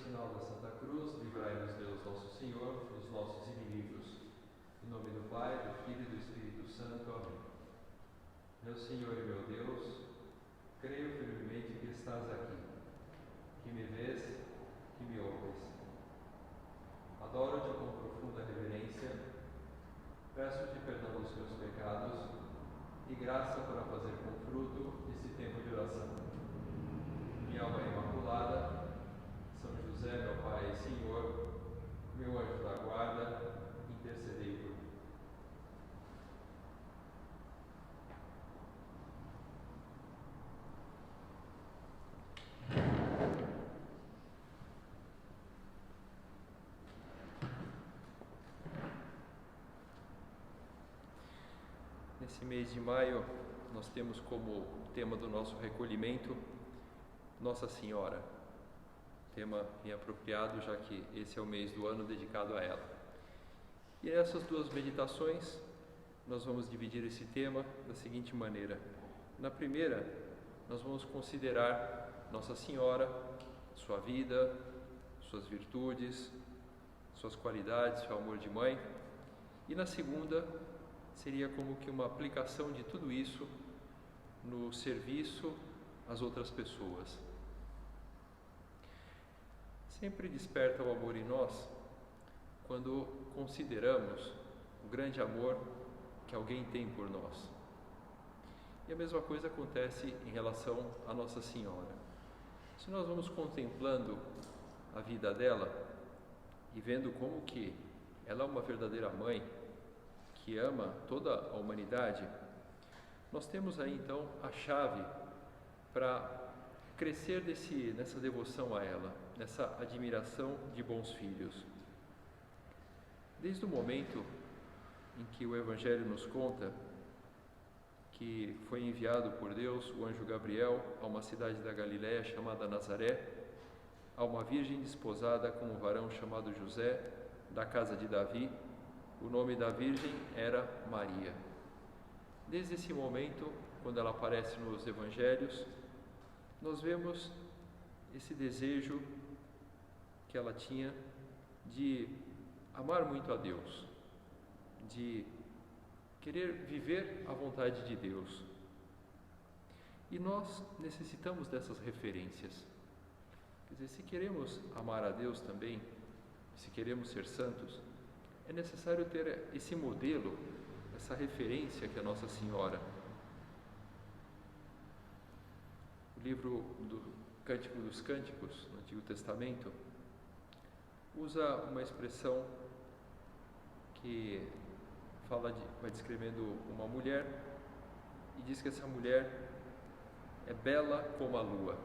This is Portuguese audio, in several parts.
sinal da Santa Cruz, livrai-nos Deus nosso Senhor dos nossos inimigos. Em nome do Pai, do Filho e do Espírito Santo. Amém. Meu Senhor e meu Deus, creio firmemente que estás aqui, que me vês, que me ouves. Adoro-te com profunda reverência, peço-te perdão dos meus pecados e graça para fazer com fruto esse tempo de oração. Minha alma imaculada, São José, meu Pai e Senhor, meu anjo da guarda, intercedei por mim. Nesse mês de maio, nós temos como tema do nosso recolhimento Nossa Senhora. Tema bem apropriado, já que esse é o mês do ano dedicado a ela. E nessas duas meditações, nós vamos dividir esse tema da seguinte maneira. Na primeira, nós vamos considerar Nossa Senhora, sua vida, suas virtudes, suas qualidades, seu amor de mãe. E na segunda, seria como que uma aplicação de tudo isso no serviço às outras pessoas. Sempre desperta o amor em nós quando consideramos o grande amor que alguém tem por nós. E a mesma coisa acontece em relação a Nossa Senhora. Se nós vamos contemplando a vida dela e vendo como que ela é uma verdadeira mãe, que ama toda a humanidade, nós temos aí então a chave para crescer nessa devoção a ela, nessa admiração de bons filhos. Desde o momento em que o Evangelho nos conta que foi enviado por Deus o anjo Gabriel a uma cidade da Galiléia chamada Nazaré, a uma virgem desposada com um varão chamado José, da casa de Davi. O nome da virgem era Maria. Desde esse momento, quando ela aparece nos Evangelhos, nós vemos esse desejo que ela tinha de amar muito a Deus, de querer viver a vontade de Deus. E nós necessitamos dessas referências. Quer dizer, se queremos amar a Deus também, se queremos ser santos, é necessário ter esse modelo, essa referência que é Nossa Senhora. O livro do Cântico dos Cânticos, no Antigo Testamento, usa uma expressão que vai descrevendo uma mulher e diz que essa mulher é bela como a lua.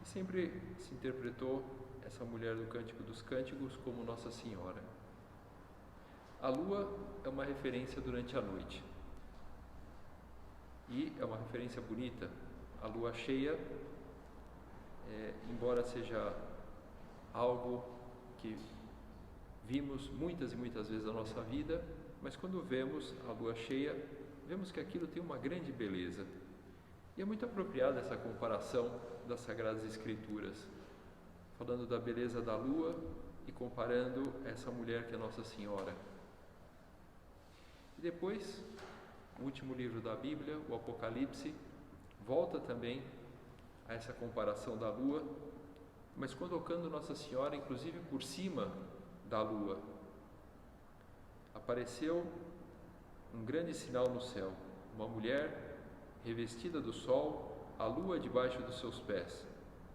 E sempre se interpretou essa mulher do Cântico dos Cânticos como Nossa Senhora. A lua é uma referência durante a noite. E é uma referência bonita. A lua cheia, embora seja algo que vimos muitas e muitas vezes na nossa vida, mas quando vemos a lua cheia, vemos que aquilo tem uma grande beleza. E é muito apropriada essa comparação das Sagradas Escrituras, falando da beleza da lua e comparando essa mulher que é Nossa Senhora. E depois, o último livro da Bíblia, o Apocalipse, volta também a essa comparação da lua, mas colocando Nossa Senhora inclusive por cima da lua. Apareceu um grande sinal no céu, uma mulher revestida do sol, a lua debaixo dos seus pés,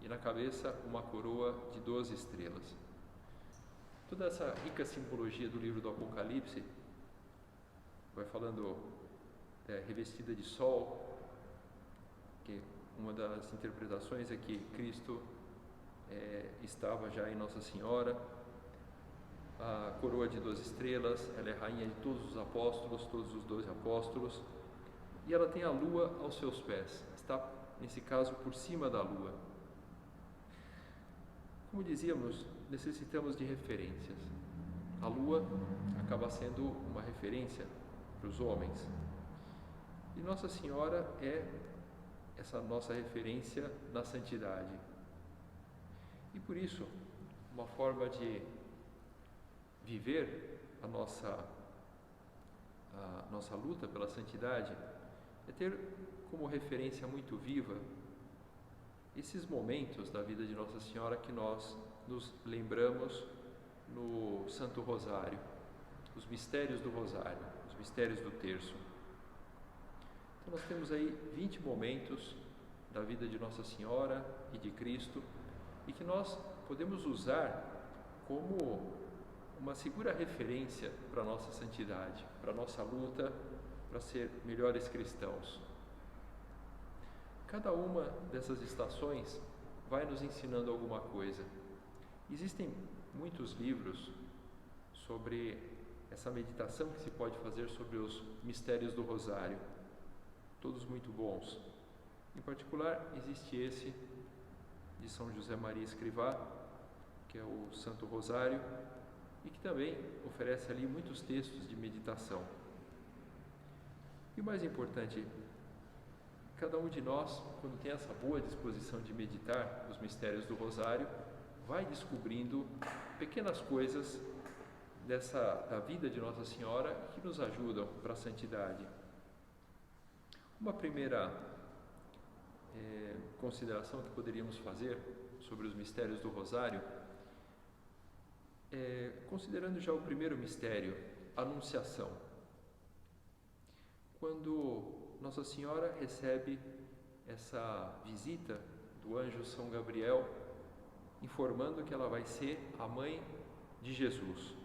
e na cabeça uma coroa de 12 estrelas. Toda essa rica simbologia do livro do Apocalipse vai falando revestida de sol, que uma das interpretações é que Cristo estava já em Nossa Senhora. A coroa de 12 estrelas, ela é rainha de todos os apóstolos, todos os 12 apóstolos, e ela tem a lua aos seus pés, está, nesse caso, por cima da lua. Como dizíamos, necessitamos de referências. A lua acaba sendo uma referência para os homens. E Nossa Senhora é essa nossa referência na santidade. E por isso, uma forma de viver a nossa luta pela santidade é ter como referência muito viva esses momentos da vida de Nossa Senhora que nós nos lembramos no Santo Rosário, os mistérios do Rosário, os mistérios do Terço. Então nós temos aí 20 momentos da vida de Nossa Senhora e de Cristo e que nós podemos usar como uma segura referência para a nossa santidade, para a nossa luta, para ser melhores cristãos. Cada uma dessas estações vai nos ensinando alguma coisa. Existem muitos livros sobre essa meditação que se pode fazer sobre os mistérios do Rosário, todos muito bons. Em particular, existe esse de São José Maria Escrivá, que é o Santo Rosário, e que também oferece ali muitos textos de meditação. E o mais importante, cada um de nós, quando tem essa boa disposição de meditar os mistérios do Rosário, vai descobrindo pequenas coisas da vida de Nossa Senhora que nos ajudam para a santidade. Uma primeira consideração que poderíamos fazer sobre os mistérios do Rosário considerando já o primeiro mistério, a Anunciação. Quando Nossa Senhora recebe essa visita do anjo São Gabriel, informando que ela vai ser a mãe de Jesus.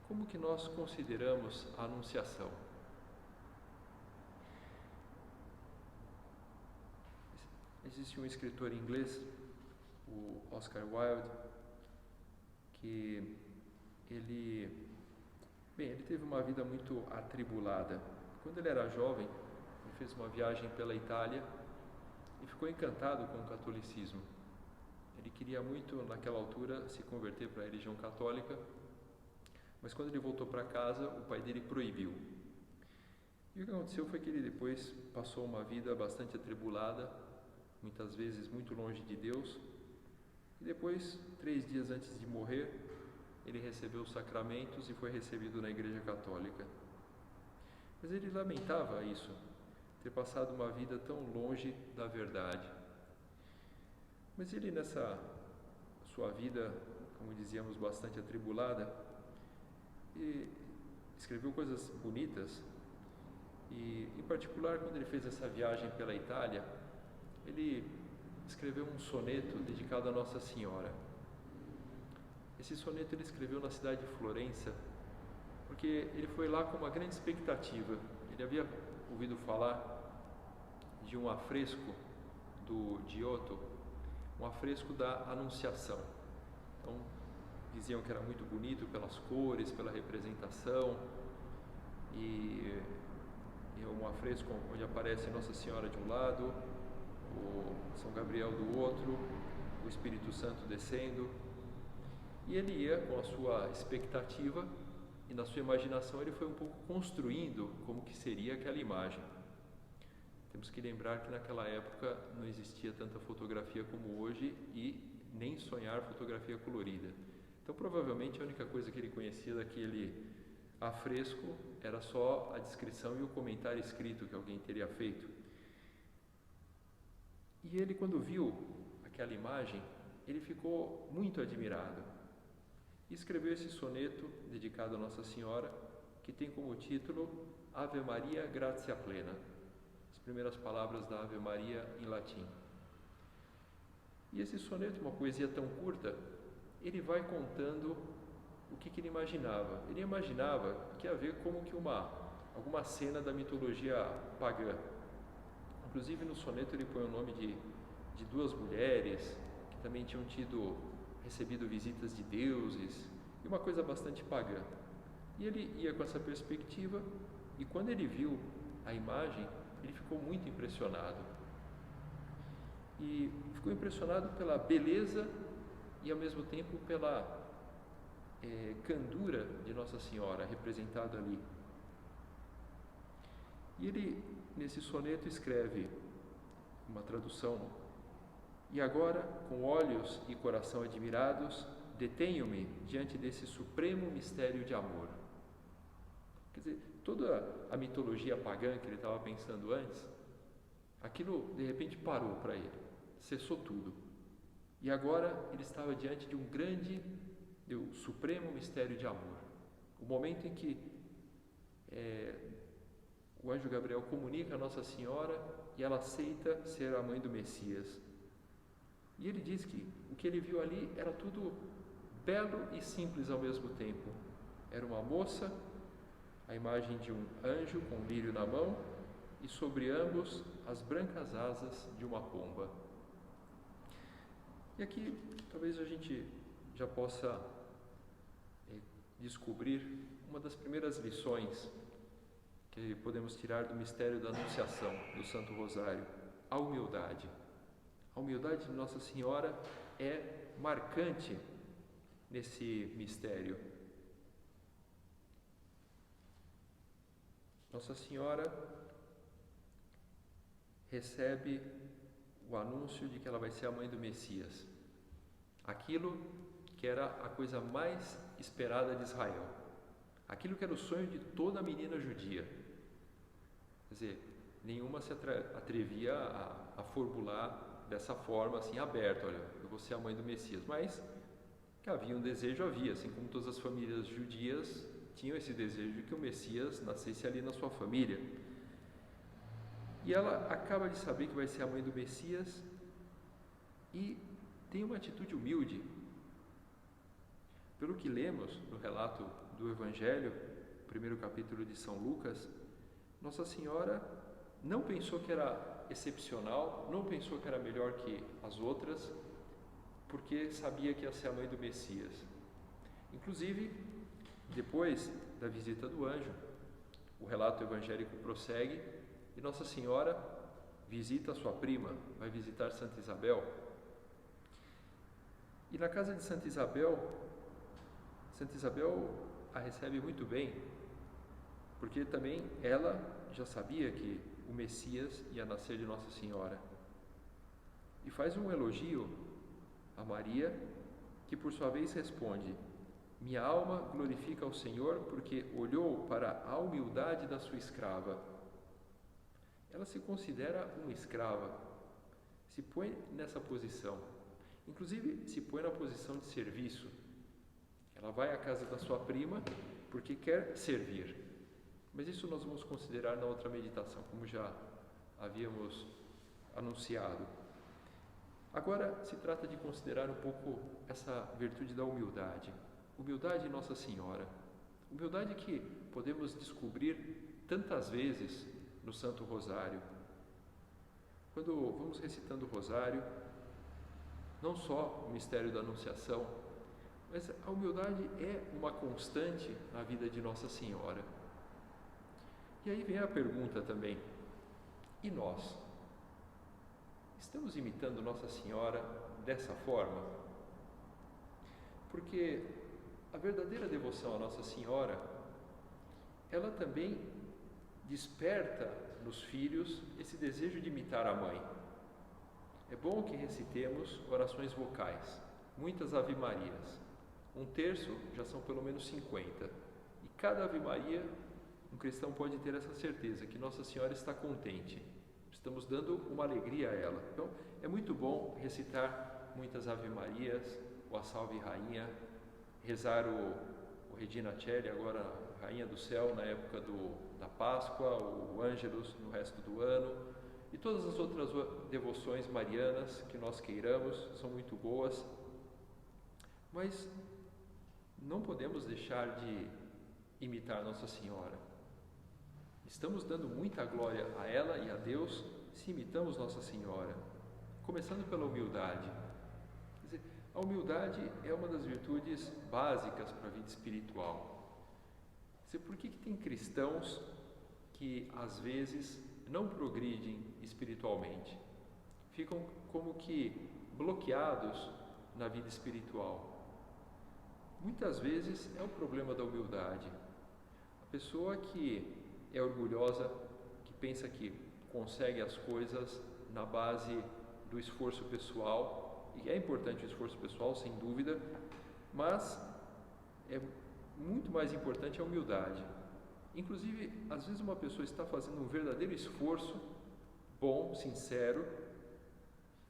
Como que nós consideramos a Anunciação? Existe um escritor inglês, o Oscar Wilde, que ele teve uma vida muito atribulada. Quando ele era jovem, ele fez uma viagem pela Itália e ficou encantado com o catolicismo. Ele queria muito, naquela altura, se converter para a religião católica, mas quando ele voltou para casa, o pai dele proibiu. E o que aconteceu foi que ele depois passou uma vida bastante atribulada, muitas vezes muito longe de Deus, e depois, 3 dias antes de morrer, ele recebeu os sacramentos e foi recebido na Igreja Católica. Mas ele lamentava isso, ter passado uma vida tão longe da verdade. Mas ele, nessa sua vida, como dizíamos, bastante atribulada, escreveu coisas bonitas e, em particular, quando ele fez essa viagem pela Itália, ele escreveu um soneto dedicado a Nossa Senhora. Esse soneto ele escreveu na cidade de Florença, porque ele foi lá com uma grande expectativa. Ele havia ouvido falar de um afresco do Giotto, um afresco da Anunciação. Então, diziam que era muito bonito pelas cores, pela representação, e é um afresco onde aparece Nossa Senhora de um lado, o São Gabriel do outro, o Espírito Santo descendo, e ele ia com a sua expectativa e na sua imaginação ele foi um pouco construindo como que seria aquela imagem. Temos que lembrar que naquela época não existia tanta fotografia como hoje e nem sonhar fotografia colorida. Então provavelmente a única coisa que ele conhecia daquele afresco era só a descrição e o comentário escrito que alguém teria feito. E ele, quando viu aquela imagem, ele ficou muito admirado e escreveu esse soneto dedicado a Nossa Senhora, que tem como título Ave Maria Gratia Plena, as primeiras palavras da Ave Maria em latim. E esse soneto, uma poesia tão curta, ele vai contando o que ele imaginava. Ele imaginava que ia haver como que alguma cena da mitologia pagã. Inclusive no soneto ele põe o nome de 2 mulheres que também tinham recebido visitas de deuses e uma coisa bastante pagã. E ele ia com essa perspectiva e quando ele viu a imagem, ele ficou muito impressionado. E ficou impressionado pela beleza e ao mesmo tempo pela candura de Nossa Senhora representada ali. E ele, nesse soneto, escreve uma tradução E agora, com olhos e coração admirados, detenho-me diante desse supremo mistério de amor. Quer dizer, toda a mitologia pagã que ele estava pensando antes, aquilo de repente parou para ele, cessou tudo. E agora ele estava diante de um grande, de um supremo mistério de amor. O momento em que o anjo Gabriel comunica a Nossa Senhora e ela aceita ser a mãe do Messias. E ele diz que o que ele viu ali era tudo belo e simples ao mesmo tempo. Era uma moça, a imagem de um anjo com um lírio na mão, e sobre ambos as brancas asas de uma pomba. E aqui talvez a gente já possa descobrir uma das primeiras lições que podemos tirar do mistério da Anunciação do Santo Rosário: a humildade. A humildade de Nossa Senhora é marcante nesse mistério. Nossa Senhora recebe o anúncio de que ela vai ser a mãe do Messias, aquilo que era a coisa mais esperada de Israel, aquilo que era o sonho de toda menina judia. Quer dizer, nenhuma se atrevia a formular dessa forma, assim, aberta: olha, eu vou ser a mãe do Messias. Mas que havia um desejo, havia, assim como todas as famílias judias tinham esse desejo de que o Messias nascesse ali na sua família. E ela acaba de saber que vai ser a mãe do Messias e tem uma atitude humilde. Pelo que lemos no relato do Evangelho, primeiro capítulo de São Lucas, Nossa Senhora não pensou que era excepcional, não pensou que era melhor que as outras, porque sabia que ia ser a mãe do Messias. Inclusive, depois da visita do anjo, o relato evangélico prossegue e Nossa Senhora visita a sua prima, vai visitar Santa Isabel. E na casa de Santa Isabel a recebe muito bem, porque também ela já sabia que o Messias ia nascer de Nossa Senhora. E faz um elogio a Maria, que por sua vez responde: minha alma glorifica ao Senhor, porque olhou para a humildade da sua escrava. Ela se considera uma escrava, se põe nessa posição, inclusive se põe na posição de serviço. Ela vai à casa da sua prima porque quer servir. Mas isso nós vamos considerar na outra meditação, como já havíamos anunciado. Agora se trata de considerar um pouco essa virtude da humildade. Humildade de Nossa Senhora. Humildade que podemos descobrir tantas vezes no Santo Rosário. Quando vamos recitando o Rosário, não só o mistério da Anunciação, mas a humildade é uma constante na vida de Nossa Senhora. E aí vem a pergunta também: e nós? Estamos imitando Nossa Senhora dessa forma? Porque a verdadeira devoção a Nossa Senhora, ela também desperta nos filhos esse desejo de imitar a mãe. É bom que recitemos orações vocais, muitas Ave-Marias. 1/3 já são pelo menos 50. E cada Ave-Maria, um cristão pode ter essa certeza que Nossa Senhora está contente. Estamos dando uma alegria a ela. Então, é muito bom recitar muitas Ave-Marias, o A Salve Rainha, rezar o Regina Coeli, agora Rainha do Céu, na época da Páscoa, o Ângelus no resto do ano, e todas as outras devoções marianas que nós queiramos, são muito boas. Mas não podemos deixar de imitar Nossa Senhora. Estamos dando muita glória a ela e a Deus se imitamos Nossa Senhora, começando pela humildade. Quer dizer, a humildade é uma das virtudes básicas para a vida espiritual. Quer dizer, por que tem cristãos que às vezes não progridem espiritualmente? Ficam como que bloqueados na vida espiritual. Muitas vezes é o problema da humildade. A pessoa que é orgulhosa, que pensa que consegue as coisas na base do esforço pessoal, e é importante o esforço pessoal, sem dúvida, mas é muito mais importante a humildade. Inclusive, às vezes uma pessoa está fazendo um verdadeiro esforço, bom, sincero,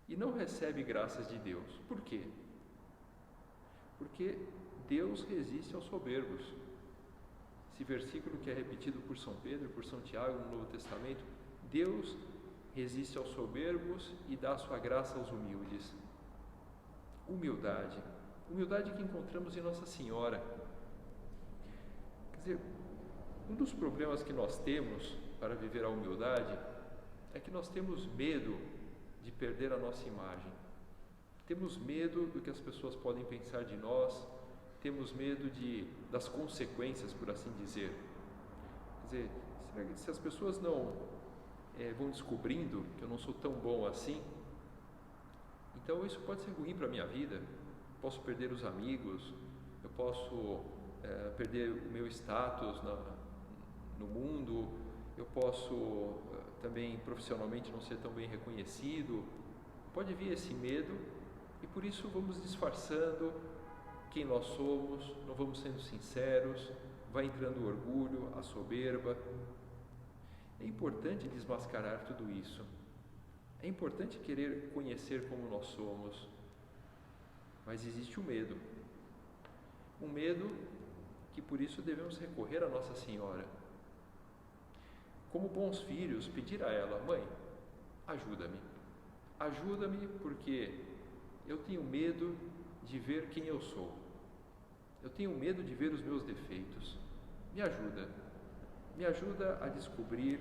e não recebe graças de Deus. Por quê? Porque Deus resiste aos soberbos. Esse versículo que é repetido por São Pedro e por São Tiago no Novo Testamento, Deus resiste aos soberbos e dá a sua graça aos humildes. Humildade. Humildade que encontramos em Nossa Senhora. Quer dizer, um dos problemas que nós temos para viver a humildade é que nós temos medo de perder a nossa imagem. Temos medo do que as pessoas podem pensar de nós, temos medo das consequências, por assim dizer. Quer dizer, se as pessoas não vão descobrindo que eu não sou tão bom assim, então isso pode ser ruim para a minha vida. Eu posso perder os amigos, eu posso perder o meu status no mundo, eu posso também profissionalmente não ser tão bem reconhecido. Pode vir esse medo e por isso vamos disfarçando quem nós somos, não vamos sendo sinceros, vai entrando o orgulho, a soberba. É importante desmascarar tudo isso. É importante querer conhecer como nós somos, mas existe o medo. Um medo que por isso devemos recorrer a Nossa Senhora. Como bons filhos, pedir a ela: mãe, ajuda-me. Ajuda-me porque eu tenho medo de ver quem eu sou. Eu tenho medo de ver os meus defeitos. Me ajuda. Me ajuda a descobrir,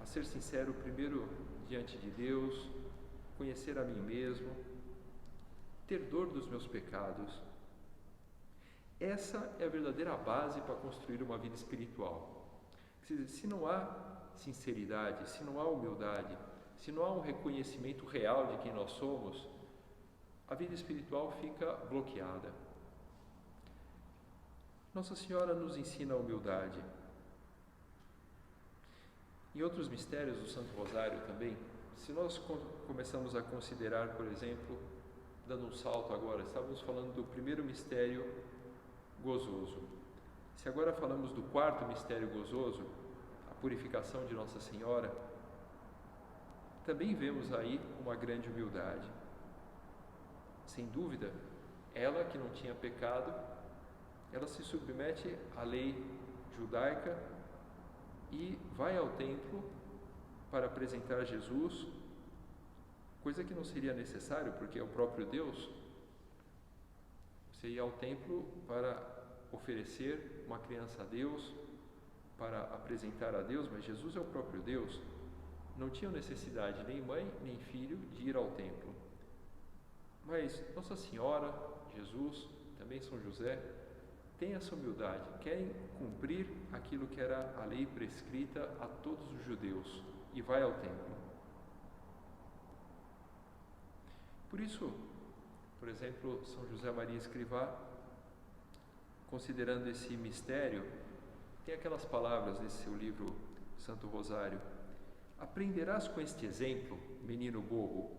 a ser sincero primeiro diante de Deus, conhecer a mim mesmo, ter dor dos meus pecados. Essa é a verdadeira base para construir uma vida espiritual. Se não há sinceridade, se não há humildade, se não há um reconhecimento real de quem nós somos, a vida espiritual fica bloqueada. Nossa Senhora nos ensina a humildade. Em outros mistérios do Santo Rosário também, se nós começamos a considerar, por exemplo, dando um salto agora, estávamos falando do primeiro mistério gozoso. Se agora falamos do quarto mistério gozoso, a purificação de Nossa Senhora, também vemos aí uma grande humildade. Sem dúvida, ela que não tinha pecado, ela se submete à lei judaica e vai ao templo para apresentar Jesus, coisa que não seria necessário, porque é o próprio Deus. Você ia ao templo para oferecer uma criança a Deus, para apresentar a Deus, mas Jesus é o próprio Deus. Não tinham necessidade, nem mãe, nem filho, de ir ao templo. Mas Nossa Senhora, Jesus, também São José, têm essa humildade, querem cumprir aquilo que era a lei prescrita a todos os judeus e vai ao templo. Por isso, por exemplo, São José Maria Escrivá, considerando esse mistério, tem aquelas palavras nesse seu livro Santo Rosário: aprenderás com este exemplo, menino bobo,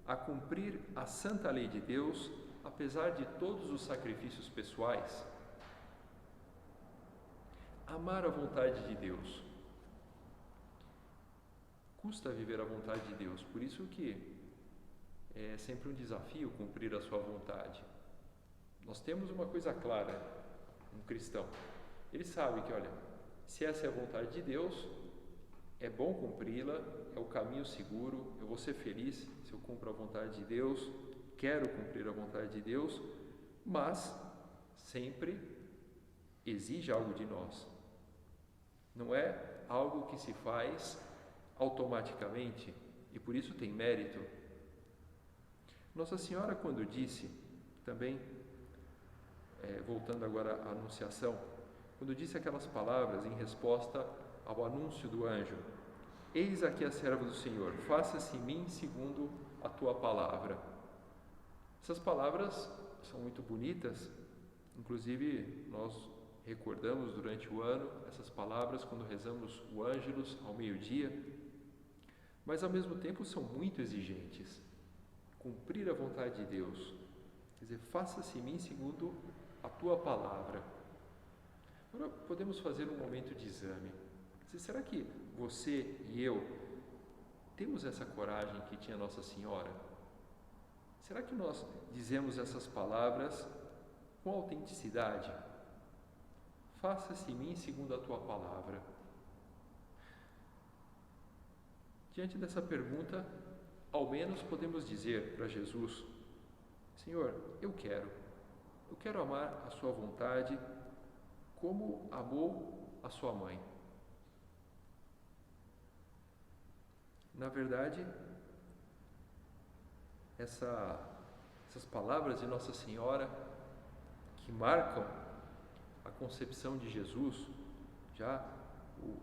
a cumprir a santa lei de Deus, apesar de todos os sacrifícios pessoais. Amar a vontade de Deus. Custa viver a vontade de Deus, por isso que é sempre um desafio cumprir a sua vontade. Nós temos uma coisa clara, um cristão, ele sabe que, olha, se essa é a vontade de Deus, é bom cumpri-la, é o caminho seguro, eu vou ser feliz se eu cumpro a vontade de Deus, quero cumprir a vontade de Deus, mas sempre exige algo de nós. Não é algo que se faz automaticamente e por isso tem mérito. Nossa Senhora, quando disse, também, voltando agora à Anunciação, quando disse aquelas palavras em resposta ao anúncio do anjo: eis aqui a serva do Senhor, faça-se em mim segundo a tua palavra. Essas palavras são muito bonitas, inclusive nós recordamos durante o ano essas palavras quando rezamos o Ângelus ao meio-dia, mas ao mesmo tempo são muito exigentes. cumprir a vontade de Deus. Quer dizer, faça-se em mim segundo a tua palavra. Agora podemos fazer um momento de exame. Quer dizer, será que você e eu temos essa coragem que tinha Nossa Senhora? Será que nós dizemos essas palavras com autenticidade? Faça-se em mim segundo a tua palavra. Diante dessa pergunta, ao menos podemos dizer para Jesus: Senhor, eu quero amar a sua vontade como amou a sua mãe. Na verdade, essas palavras de Nossa Senhora, que marcam a concepção de Jesus, já o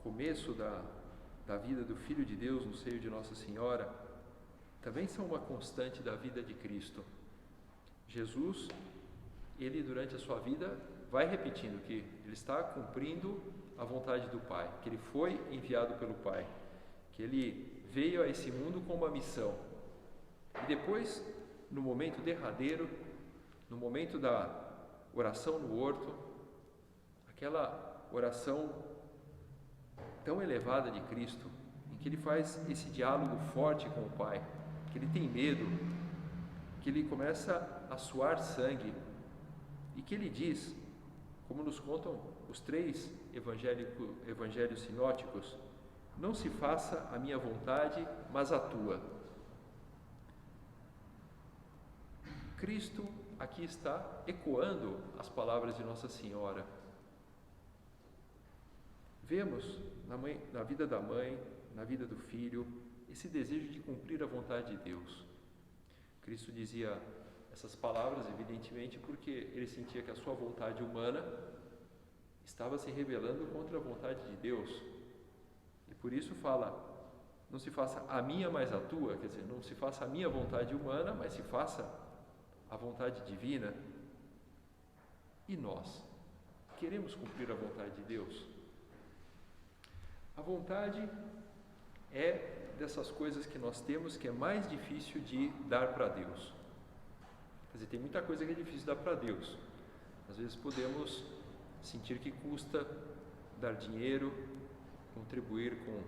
começo da vida do Filho de Deus no seio de Nossa Senhora, também são uma constante da vida de Cristo. Jesus, ele durante a sua vida vai repetindo que ele está cumprindo a vontade do Pai, que ele foi enviado pelo Pai, que ele veio a esse mundo com uma missão. E depois, no momento derradeiro, no momento da oração no horto, aquela oração tão elevada de Cristo, em que ele faz esse diálogo forte com o Pai, que ele tem medo, que ele começa a suar sangue, e que ele diz, como nos contam os 3 evangelhos sinóticos: não se faça a minha vontade, mas a tua. Cristo aqui está ecoando as palavras de Nossa Senhora. Vemos na vida da mãe, na vida do filho, esse desejo de cumprir a vontade de Deus. Cristo dizia essas palavras, evidentemente, porque ele sentia que a sua vontade humana estava se rebelando contra a vontade de Deus. E por isso fala: não se faça a minha, mas a tua. Quer dizer, não se faça a minha vontade humana, mas se faça a vontade divina. E nós queremos cumprir a vontade de Deus? A vontade é dessas coisas que nós temos que é mais difícil de dar para Deus. Quer dizer, tem muita coisa que é difícil dar para Deus. Às vezes podemos sentir que custa dar dinheiro, contribuir com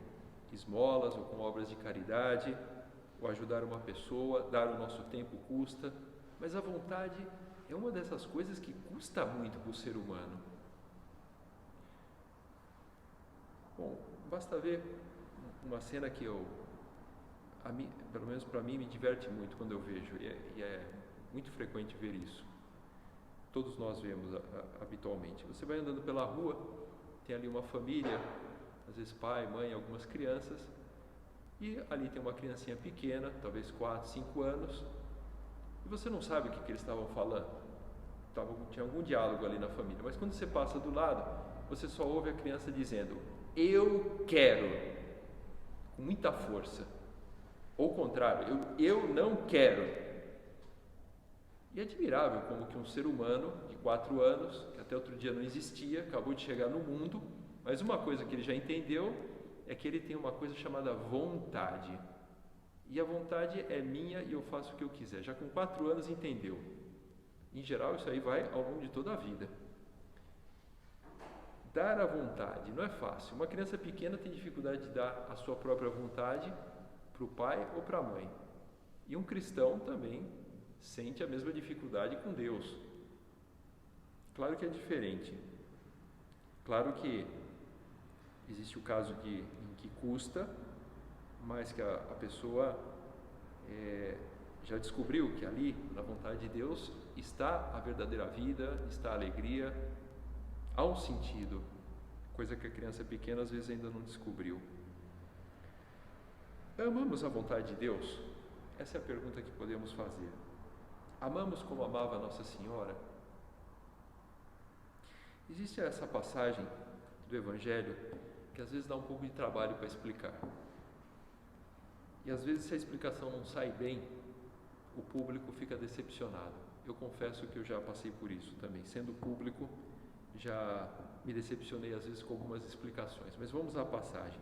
esmolas ou com obras de caridade, ou ajudar uma pessoa, dar o nosso tempo custa, mas a vontade é uma dessas coisas que custa muito para o ser humano. Bom, basta ver uma cena que pelo menos para mim, me diverte muito quando eu vejo, e é muito frequente ver isso. Todos nós vemos habitualmente. Você vai andando pela rua, tem ali uma família, às vezes pai, mãe, algumas crianças, e ali tem uma criancinha pequena, talvez 4, 5 anos, e você não sabe o que eles estavam falando. Tinha algum diálogo ali na família, mas quando você passa do lado, você só ouve a criança dizendo: eu quero, com muita força. Ou o contrário, eu não quero. E é admirável como que um ser humano de 4 anos, que até outro dia não existia, acabou de chegar no mundo, mas uma coisa que ele já entendeu é que ele tem uma coisa chamada vontade. E a vontade é minha e eu faço o que eu quiser. Já com 4 anos entendeu. Em geral, isso aí vai ao longo de toda a vida. Dar a vontade não é fácil. Uma criança pequena tem dificuldade de dar a sua própria vontade para o pai ou para a mãe. E um cristão também sente a mesma dificuldade com Deus. Claro que é diferente. Claro que existe o caso em que custa, mas que a pessoa já descobriu que ali, na vontade de Deus, está a verdadeira vida, está a alegria, há um sentido, coisa que a criança pequena às vezes ainda não descobriu. Amamos a vontade de Deus? Essa é a pergunta que podemos fazer. Amamos como amava Nossa Senhora? Existe essa passagem do Evangelho que às vezes dá um pouco de trabalho para explicar. E às vezes, se a explicação não sai bem, o público fica decepcionado. Eu confesso que eu já passei por isso também. Sendo público, já me decepcionei às vezes com algumas explicações. Mas vamos à passagem.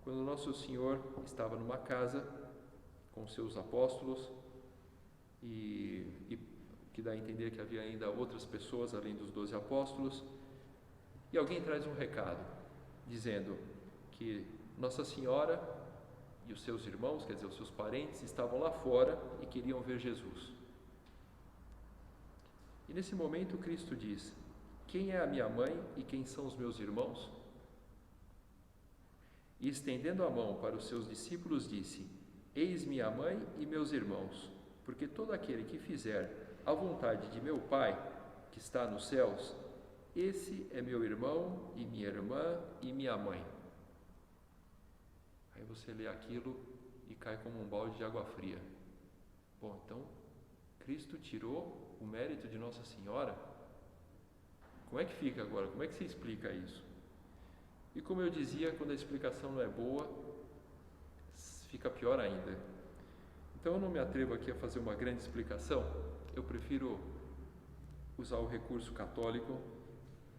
Quando Nosso Senhor estava numa casa com seus apóstolos e que dá a entender que havia ainda outras pessoas além dos 12 apóstolos, e alguém traz um recado dizendo que Nossa Senhora e os seus irmãos, quer dizer, os seus parentes, estavam lá fora e queriam ver Jesus. E nesse momento Cristo diz: quem é a minha mãe e quem são os meus irmãos? E estendendo a mão para os seus discípulos disse: eis minha mãe e meus irmãos, porque todo aquele que fizer a vontade de meu Pai, que está nos céus, esse é meu irmão e minha irmã e minha mãe. Aí você lê aquilo e cai como um balde de água fria. Bom, então, Cristo tirou o mérito de Nossa Senhora? Como é que fica agora? Como é que se explica isso? E como eu dizia, quando a explicação não é boa, fica pior ainda. Então eu não me atrevo aqui a fazer uma grande explicação, eu prefiro usar o recurso católico,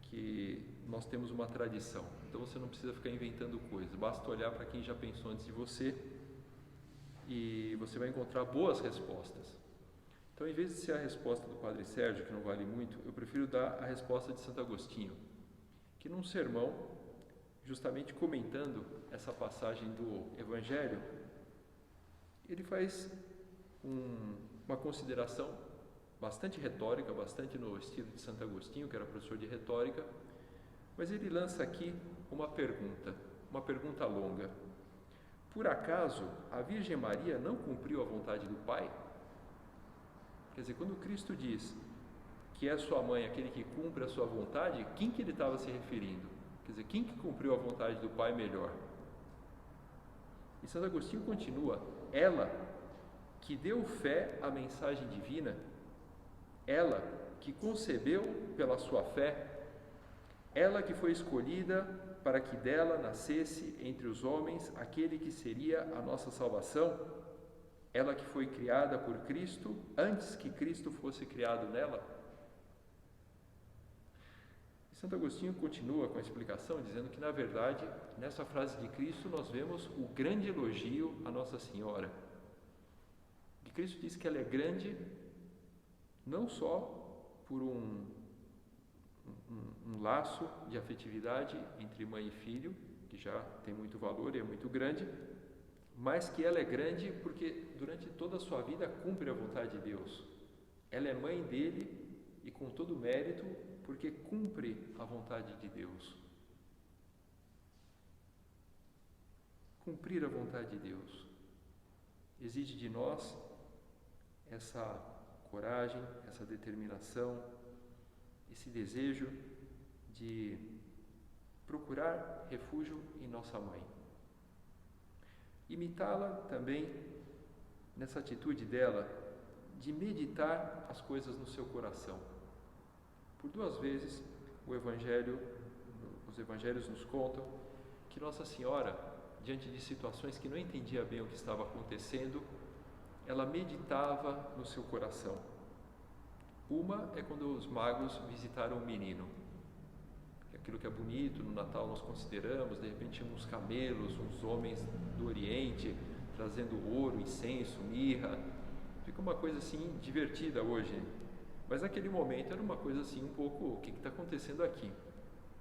que nós temos uma tradição. Então você não precisa ficar inventando coisas, basta olhar para quem já pensou antes de você e você vai encontrar boas respostas. Então, em vez de ser a resposta do Padre Sérgio, que não vale muito, eu prefiro dar a resposta de Santo Agostinho, que num sermão, justamente comentando essa passagem do Evangelho, ele faz uma consideração bastante retórica, bastante no estilo de Santo Agostinho, que era professor de retórica, mas ele lança aqui uma pergunta longa. Por acaso a Virgem Maria não cumpriu a vontade do Pai? Quer dizer, quando Cristo diz que é sua mãe aquele que cumpre a sua vontade, quem que ele estava se referindo? Quer dizer, quem que cumpriu a vontade do Pai melhor? E Santo Agostinho continua: ela que deu fé à mensagem divina, ela que concebeu pela sua fé, ela que foi escolhida para que dela nascesse entre os homens aquele que seria a nossa salvação, ela que foi criada por Cristo antes que Cristo fosse criado nela. E Santo Agostinho continua com a explicação, dizendo que, na verdade, nessa frase de Cristo nós vemos o grande elogio a Nossa Senhora. E Cristo diz que ela é grande não só por um laço de afetividade entre mãe e filho, que já tem muito valor e é muito grande, mas que ela é grande porque durante toda a sua vida cumpre a vontade de Deus. Ela é mãe dele e com todo o mérito porque cumpre a vontade de Deus. Cumprir a vontade de Deus exige de nós essa coragem, essa determinação, esse desejo de procurar refúgio em nossa mãe. Imitá-la também nessa atitude dela de meditar as coisas no seu coração. Por 2 vezes os evangelhos nos contam que Nossa Senhora, diante de situações que não entendia bem o que estava acontecendo, ela meditava no seu coração. Uma é quando os magos visitaram o menino. Aquilo que é bonito no Natal nós consideramos, de repente uns camelos, uns homens do Oriente trazendo ouro, incenso, mirra. Fica uma coisa assim divertida hoje. Mas naquele momento era uma coisa assim um pouco, o que está acontecendo aqui?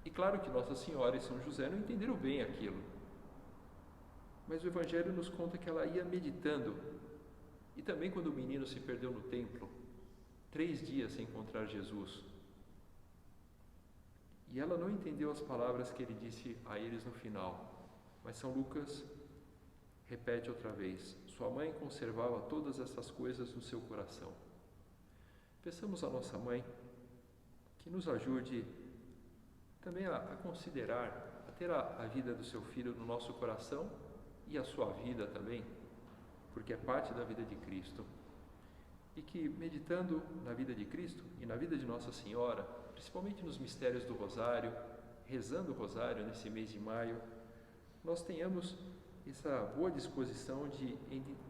E claro que Nossa Senhora e São José não entenderam bem aquilo. Mas o Evangelho nos conta que ela ia meditando. E também quando o menino se perdeu no templo, 3 dias sem encontrar Jesus. E ela não entendeu as palavras que ele disse a eles no final. Mas São Lucas repete outra vez: sua mãe conservava todas essas coisas no seu coração. Peçamos à nossa mãe que nos ajude também a considerar, a ter a vida do seu filho no nosso coração e a sua vida também, porque é parte da vida de Cristo. E que, meditando na vida de Cristo e na vida de Nossa Senhora, principalmente nos mistérios do Rosário, rezando o Rosário nesse mês de maio, nós tenhamos essa boa disposição de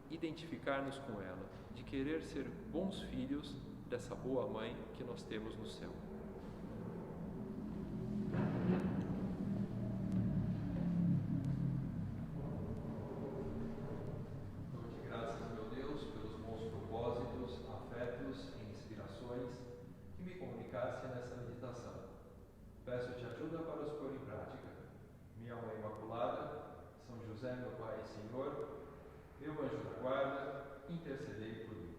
identificar-nos com ela, de querer ser bons filhos dessa boa mãe que nós temos no céu. Dou-te graças, meu ó Pai, Senhor, meu anjo da guarda, intercedei por mim.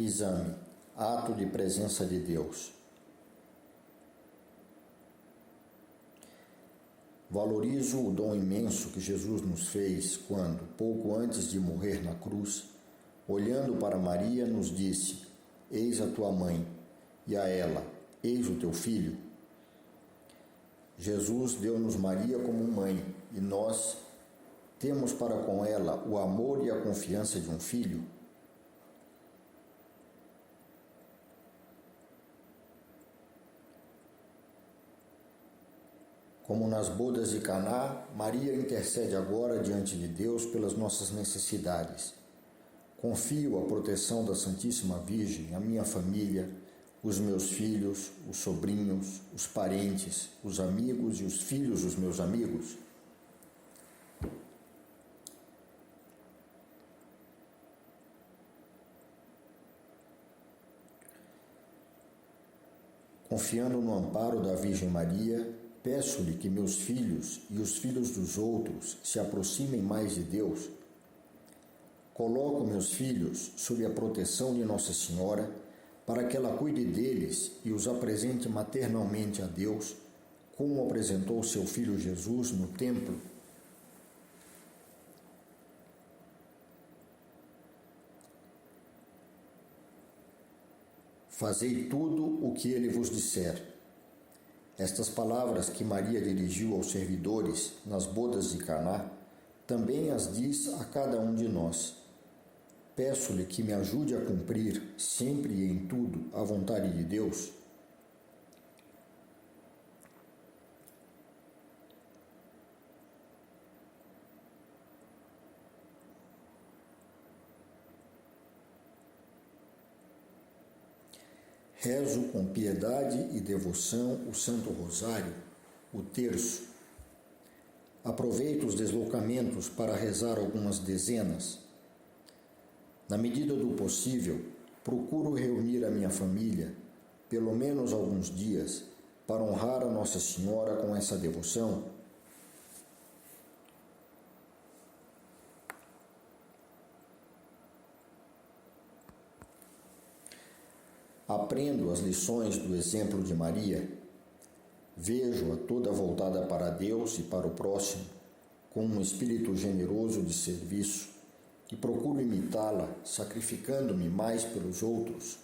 Exame, ato de presença de Deus. Valorizo o dom imenso que Jesus nos fez quando, pouco antes de morrer na cruz, olhando para Maria, nos disse: Eis a tua mãe, e a ela: Eis o teu filho. Jesus deu-nos Maria como mãe, e nós temos para com ela o amor e a confiança de um filho. Como nas bodas de Caná, Maria intercede agora diante de Deus pelas nossas necessidades. Confio a proteção da Santíssima Virgem, a minha família, os meus filhos, os sobrinhos, os parentes, os amigos e os filhos dos meus amigos. Confiando no amparo da Virgem Maria, peço-lhe que meus filhos e os filhos dos outros se aproximem mais de Deus. Coloco meus filhos sob a proteção de Nossa Senhora para que ela cuide deles e os apresente maternalmente a Deus, como apresentou seu filho Jesus no templo. Fazei tudo o que ele vos disser. Estas palavras que Maria dirigiu aos servidores nas bodas de Caná, também as diz a cada um de nós. Peço-lhe que me ajude a cumprir, sempre e em tudo, a vontade de Deus. Rezo com piedade e devoção o Santo Rosário, o terço. Aproveito os deslocamentos para rezar algumas dezenas. Na medida do possível, procuro reunir a minha família, pelo menos alguns dias, para honrar a Nossa Senhora com essa devoção. Aprendo as lições do exemplo de Maria. Vejo-a toda voltada para Deus e para o próximo, com um espírito generoso de serviço, e procuro imitá-la, sacrificando-me mais pelos outros.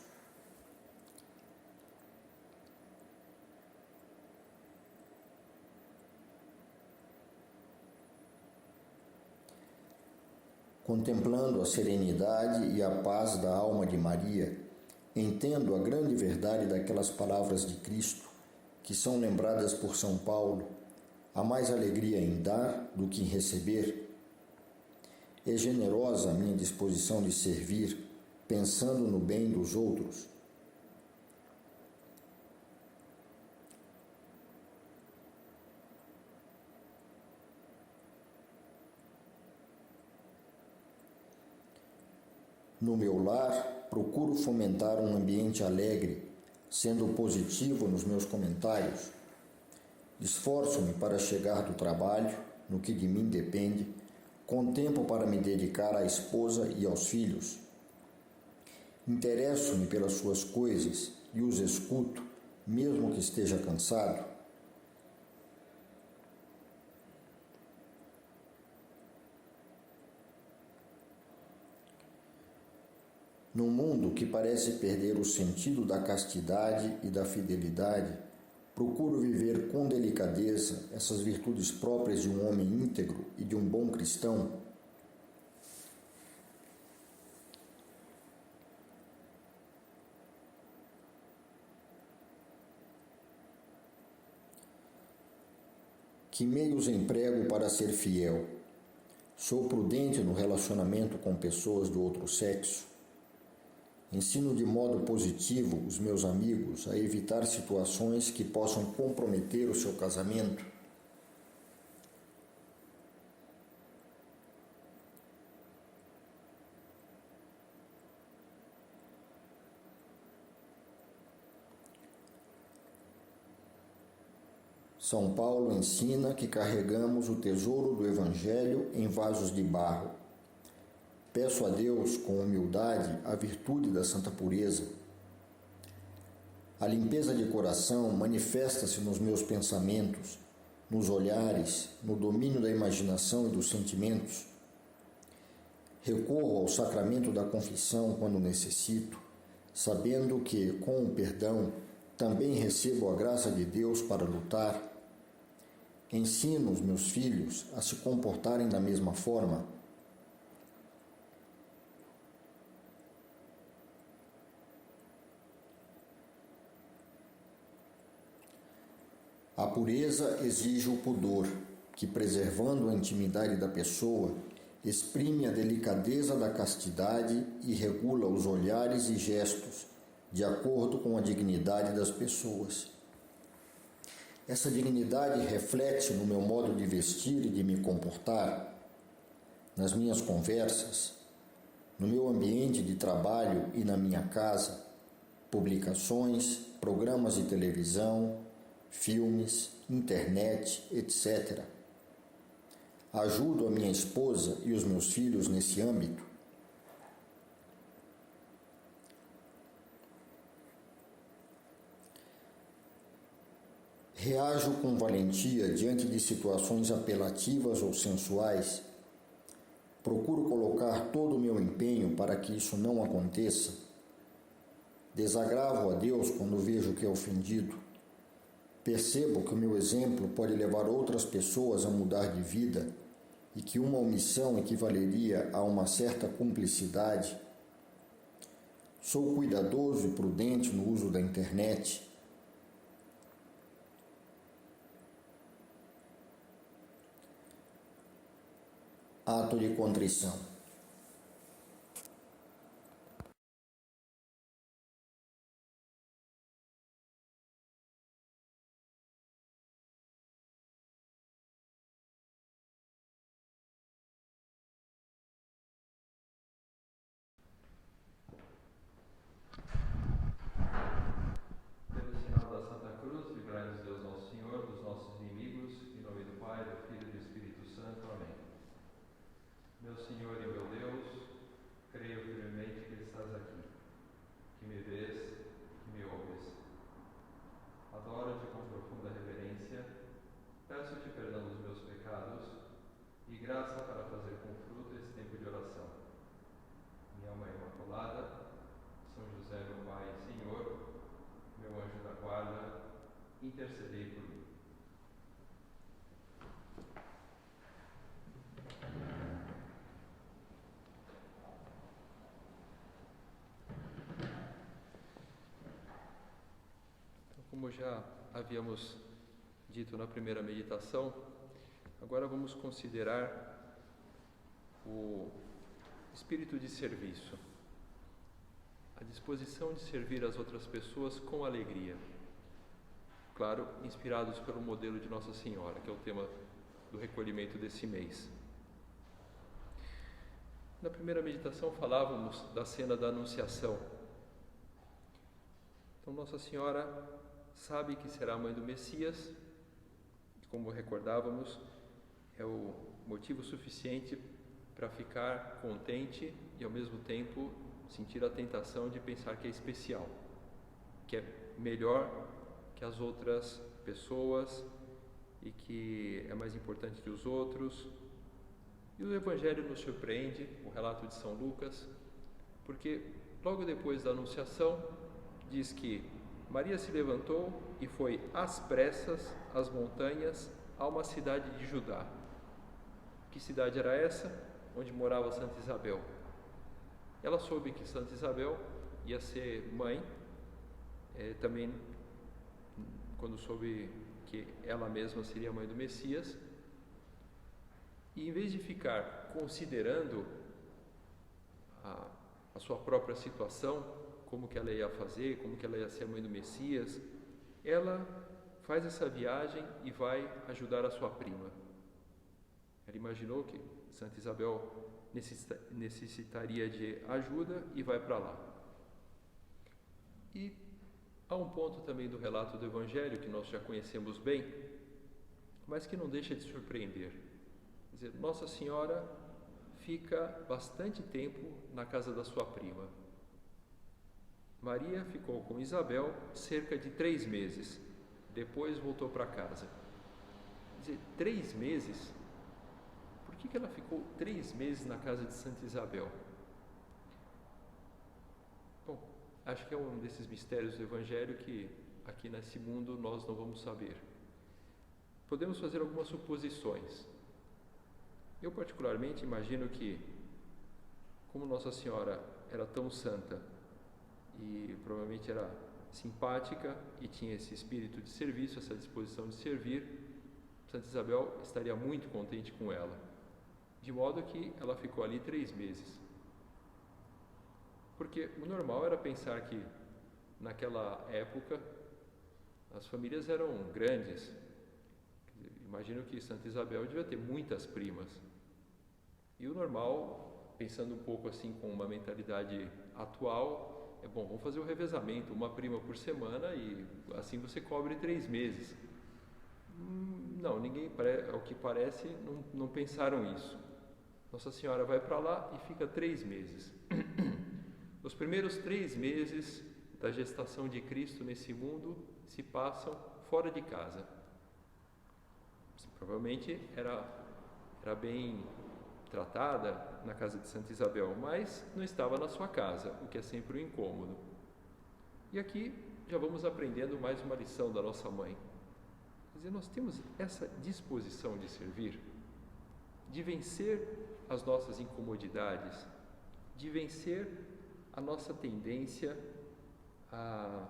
Contemplando a serenidade e a paz da alma de Maria, entendo a grande verdade daquelas palavras de Cristo, que são lembradas por São Paulo: há mais alegria em dar do que em receber. É generosa a minha disposição de servir, pensando no bem dos outros. No meu lar, procuro fomentar um ambiente alegre, sendo positivo nos meus comentários. Esforço-me para chegar do trabalho, no que de mim depende, com tempo para me dedicar à esposa e aos filhos. Interesso-me pelas suas coisas e os escuto, mesmo que esteja cansado. Num mundo que parece perder o sentido da castidade e da fidelidade, procuro viver com delicadeza essas virtudes próprias de um homem íntegro e de um bom cristão. Que meios emprego para ser fiel? Sou prudente no relacionamento com pessoas do outro sexo. Ensino de modo positivo os meus amigos a evitar situações que possam comprometer o seu casamento. São Paulo ensina que carregamos o tesouro do Evangelho em vasos de barro. Peço a Deus, com humildade, a virtude da santa pureza. A limpeza de coração manifesta-se nos meus pensamentos, nos olhares, no domínio da imaginação e dos sentimentos. Recorro ao sacramento da confissão quando necessito, sabendo que, com o perdão, também recebo a graça de Deus para lutar. Ensino os meus filhos a se comportarem da mesma forma. A pureza exige o pudor, que, preservando a intimidade da pessoa, exprime a delicadeza da castidade e regula os olhares e gestos, de acordo com a dignidade das pessoas. Essa dignidade reflete no meu modo de vestir e de me comportar, nas minhas conversas, no meu ambiente de trabalho e na minha casa, publicações, programas de televisão, filmes, internet, etc. Ajudo a minha esposa e os meus filhos nesse âmbito. Reajo com valentia diante de situações apelativas ou sensuais. Procuro colocar todo o meu empenho para que isso não aconteça. Desagravo a Deus quando vejo que é ofendido. Percebo que o meu exemplo pode levar outras pessoas a mudar de vida e que uma omissão equivaleria a uma certa cumplicidade. Sou cuidadoso e prudente no uso da internet. Ato de contrição. Pelo sinal da Santa Cruz, livrai-nos Deus nosso Senhor dos nossos inimigos, em nome do Pai, do Filho e do Espírito Santo. Amém. Meu Senhor e meu Deus, creio firmemente que estás aqui, que me vês, que me ouves. Adoro-te com profunda reverência, peço-te perdão dos meus pecados e graça para fazer com fruto esse tempo de oração. Minha Mãe Imaculada, São José, meu Pai e Senhor, meu anjo da guarda, intercedei por mim. Então, como já havíamos dito na primeira meditação, agora vamos considerar o espírito de serviço, a disposição de servir as outras pessoas com alegria. Claro, inspirados pelo modelo de Nossa Senhora, que é o tema do recolhimento desse mês. Na primeira meditação falávamos da cena da Anunciação. Então Nossa Senhora sabe que será a mãe do Messias, e como recordávamos, é o motivo suficiente para ficar contente e ao mesmo tempo sentir a tentação de pensar que é especial, que é melhor que as outras pessoas e que é mais importante que os outros. E o Evangelho nos surpreende, o relato de São Lucas, porque logo depois da Anunciação diz que Maria se levantou e foi às pressas às montanhas a uma cidade de Judá. Que cidade era essa? Onde morava Santa Isabel. Ela soube que Santa Isabel ia ser mãe, também quando soube que ela mesma seria a mãe do Messias, e em vez de ficar considerando a sua própria situação, como que ela ia fazer, como que ela ia ser a mãe do Messias, ela faz essa viagem e vai ajudar a sua prima. Ela imaginou que Santa Isabel necessitaria de ajuda e vai para lá. E há um ponto também do relato do Evangelho que nós já conhecemos bem, mas que não deixa de surpreender. Quer dizer, Nossa Senhora fica bastante tempo na casa da sua prima. Maria ficou com Isabel cerca de 3 meses, depois voltou para casa. Quer dizer, 3 meses? Por que ela ficou 3 meses na casa de Santa Isabel? Bom, acho que é um desses mistérios do Evangelho que aqui nesse mundo nós não vamos saber. Podemos fazer algumas suposições. Eu particularmente imagino que, como Nossa Senhora era tão santa e provavelmente era simpática e tinha esse espírito de serviço, essa disposição de servir, Santa Isabel estaria muito contente com ela, de modo que ela ficou ali 3 meses. Porque o normal era pensar que naquela época as famílias eram grandes. Imagino que Santa Isabel devia ter muitas primas. E o normal, pensando um pouco assim com uma mentalidade atual, é bom, vamos fazer o revezamento, uma prima por semana e assim você cobre 3 meses. Não, ninguém, ao que parece, não pensaram isso. Nossa Senhora vai para lá e fica 3 meses. Os primeiros 3 meses da gestação de Cristo nesse mundo se passam fora de casa. Provavelmente era bem tratada na casa de Santa Isabel, mas não estava na sua casa, o que é sempre um incômodo. E aqui já vamos aprendendo mais uma lição da nossa mãe. Quer dizer, nós temos essa disposição de servir, de vencer as nossas incomodidades, de vencer a nossa tendência a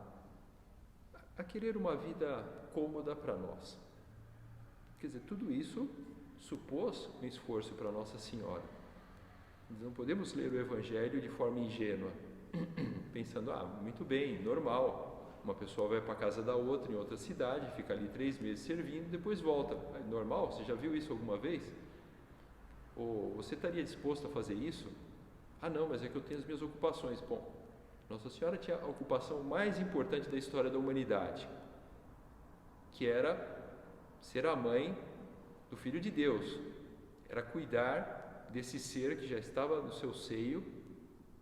querer uma vida cômoda para nós. Quer dizer, tudo isso supôs um esforço para Nossa Senhora. Nós não podemos ler o Evangelho de forma ingênua, pensando, muito bem, normal, uma pessoa vai para a casa da outra em outra cidade, fica ali 3 meses servindo, depois volta. É normal? Você já viu isso alguma vez? Ou você estaria disposto a fazer isso? Não, mas é que eu tenho as minhas ocupações. Bom, Nossa Senhora tinha a ocupação mais importante da história da humanidade, que era ser a mãe do Filho de Deus, era cuidar desse ser que já estava no seu seio,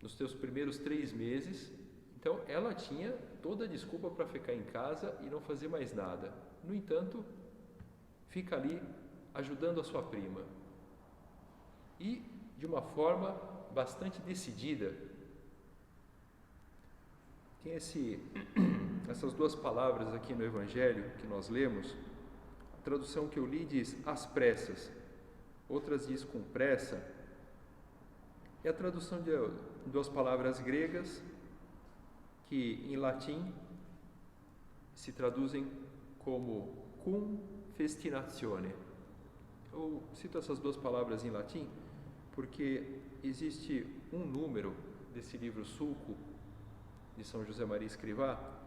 nos seus primeiros 3 meses. Então, ela tinha toda a desculpa para ficar em casa e não fazer mais nada. No entanto, fica ali ajudando a sua prima. E, de uma forma bastante decidida. Tem essas 2 palavras aqui no Evangelho que nós lemos. A tradução que eu li diz às pressas, outras diz com pressa. É a tradução de 2 palavras gregas que em latim se traduzem como cum festinatione. Eu cito essas 2 palavras em latim porque existe um número desse livro Sulco de São José Maria Escrivá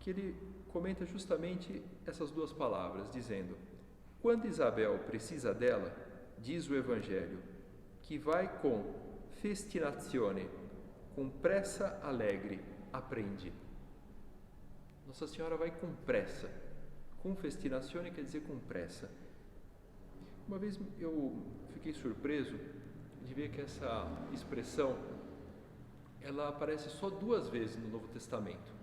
que ele comenta justamente essas 2 palavras, dizendo: quando Isabel precisa dela, diz o Evangelho, que vai com festinatione, com pressa alegre, aprende. Nossa Senhora vai com pressa. Com festinatione quer dizer com pressa. Uma vez eu fiquei surpreso de ver que essa expressão ela aparece só 2 vezes no Novo Testamento.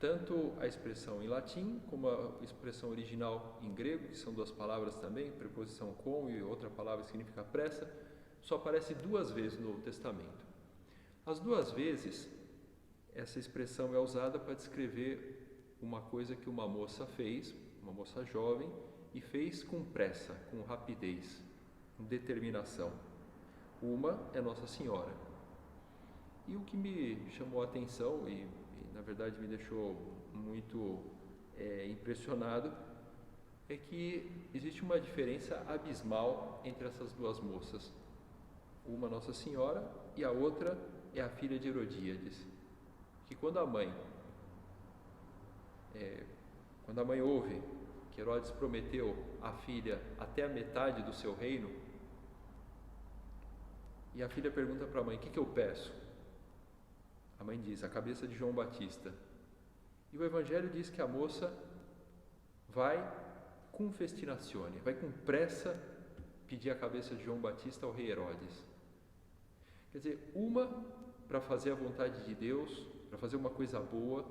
Tanto a expressão em latim, como a expressão original em grego, que são 2 palavras também, preposição com e outra palavra que significa pressa, só aparece 2 vezes no Novo Testamento. As 2 vezes, essa expressão é usada para descrever uma coisa que uma moça fez, uma moça jovem, e fez com pressa, com rapidez, com determinação. Uma é Nossa Senhora. E o que me chamou a atenção e na verdade me deixou muito impressionado é que existe uma diferença abismal entre essas 2 moças. Uma Nossa Senhora e a outra é a filha de Herodíades. que quando a mãe ouve que Herodes prometeu a filha até a metade do seu reino, e a filha pergunta para a mãe: o que eu peço? A mãe diz: a cabeça de João Batista. E o Evangelho diz que a moça vai com festinazione, vai com pressa pedir a cabeça de João Batista ao rei Herodes. Quer dizer, uma para fazer a vontade de Deus, para fazer uma coisa boa,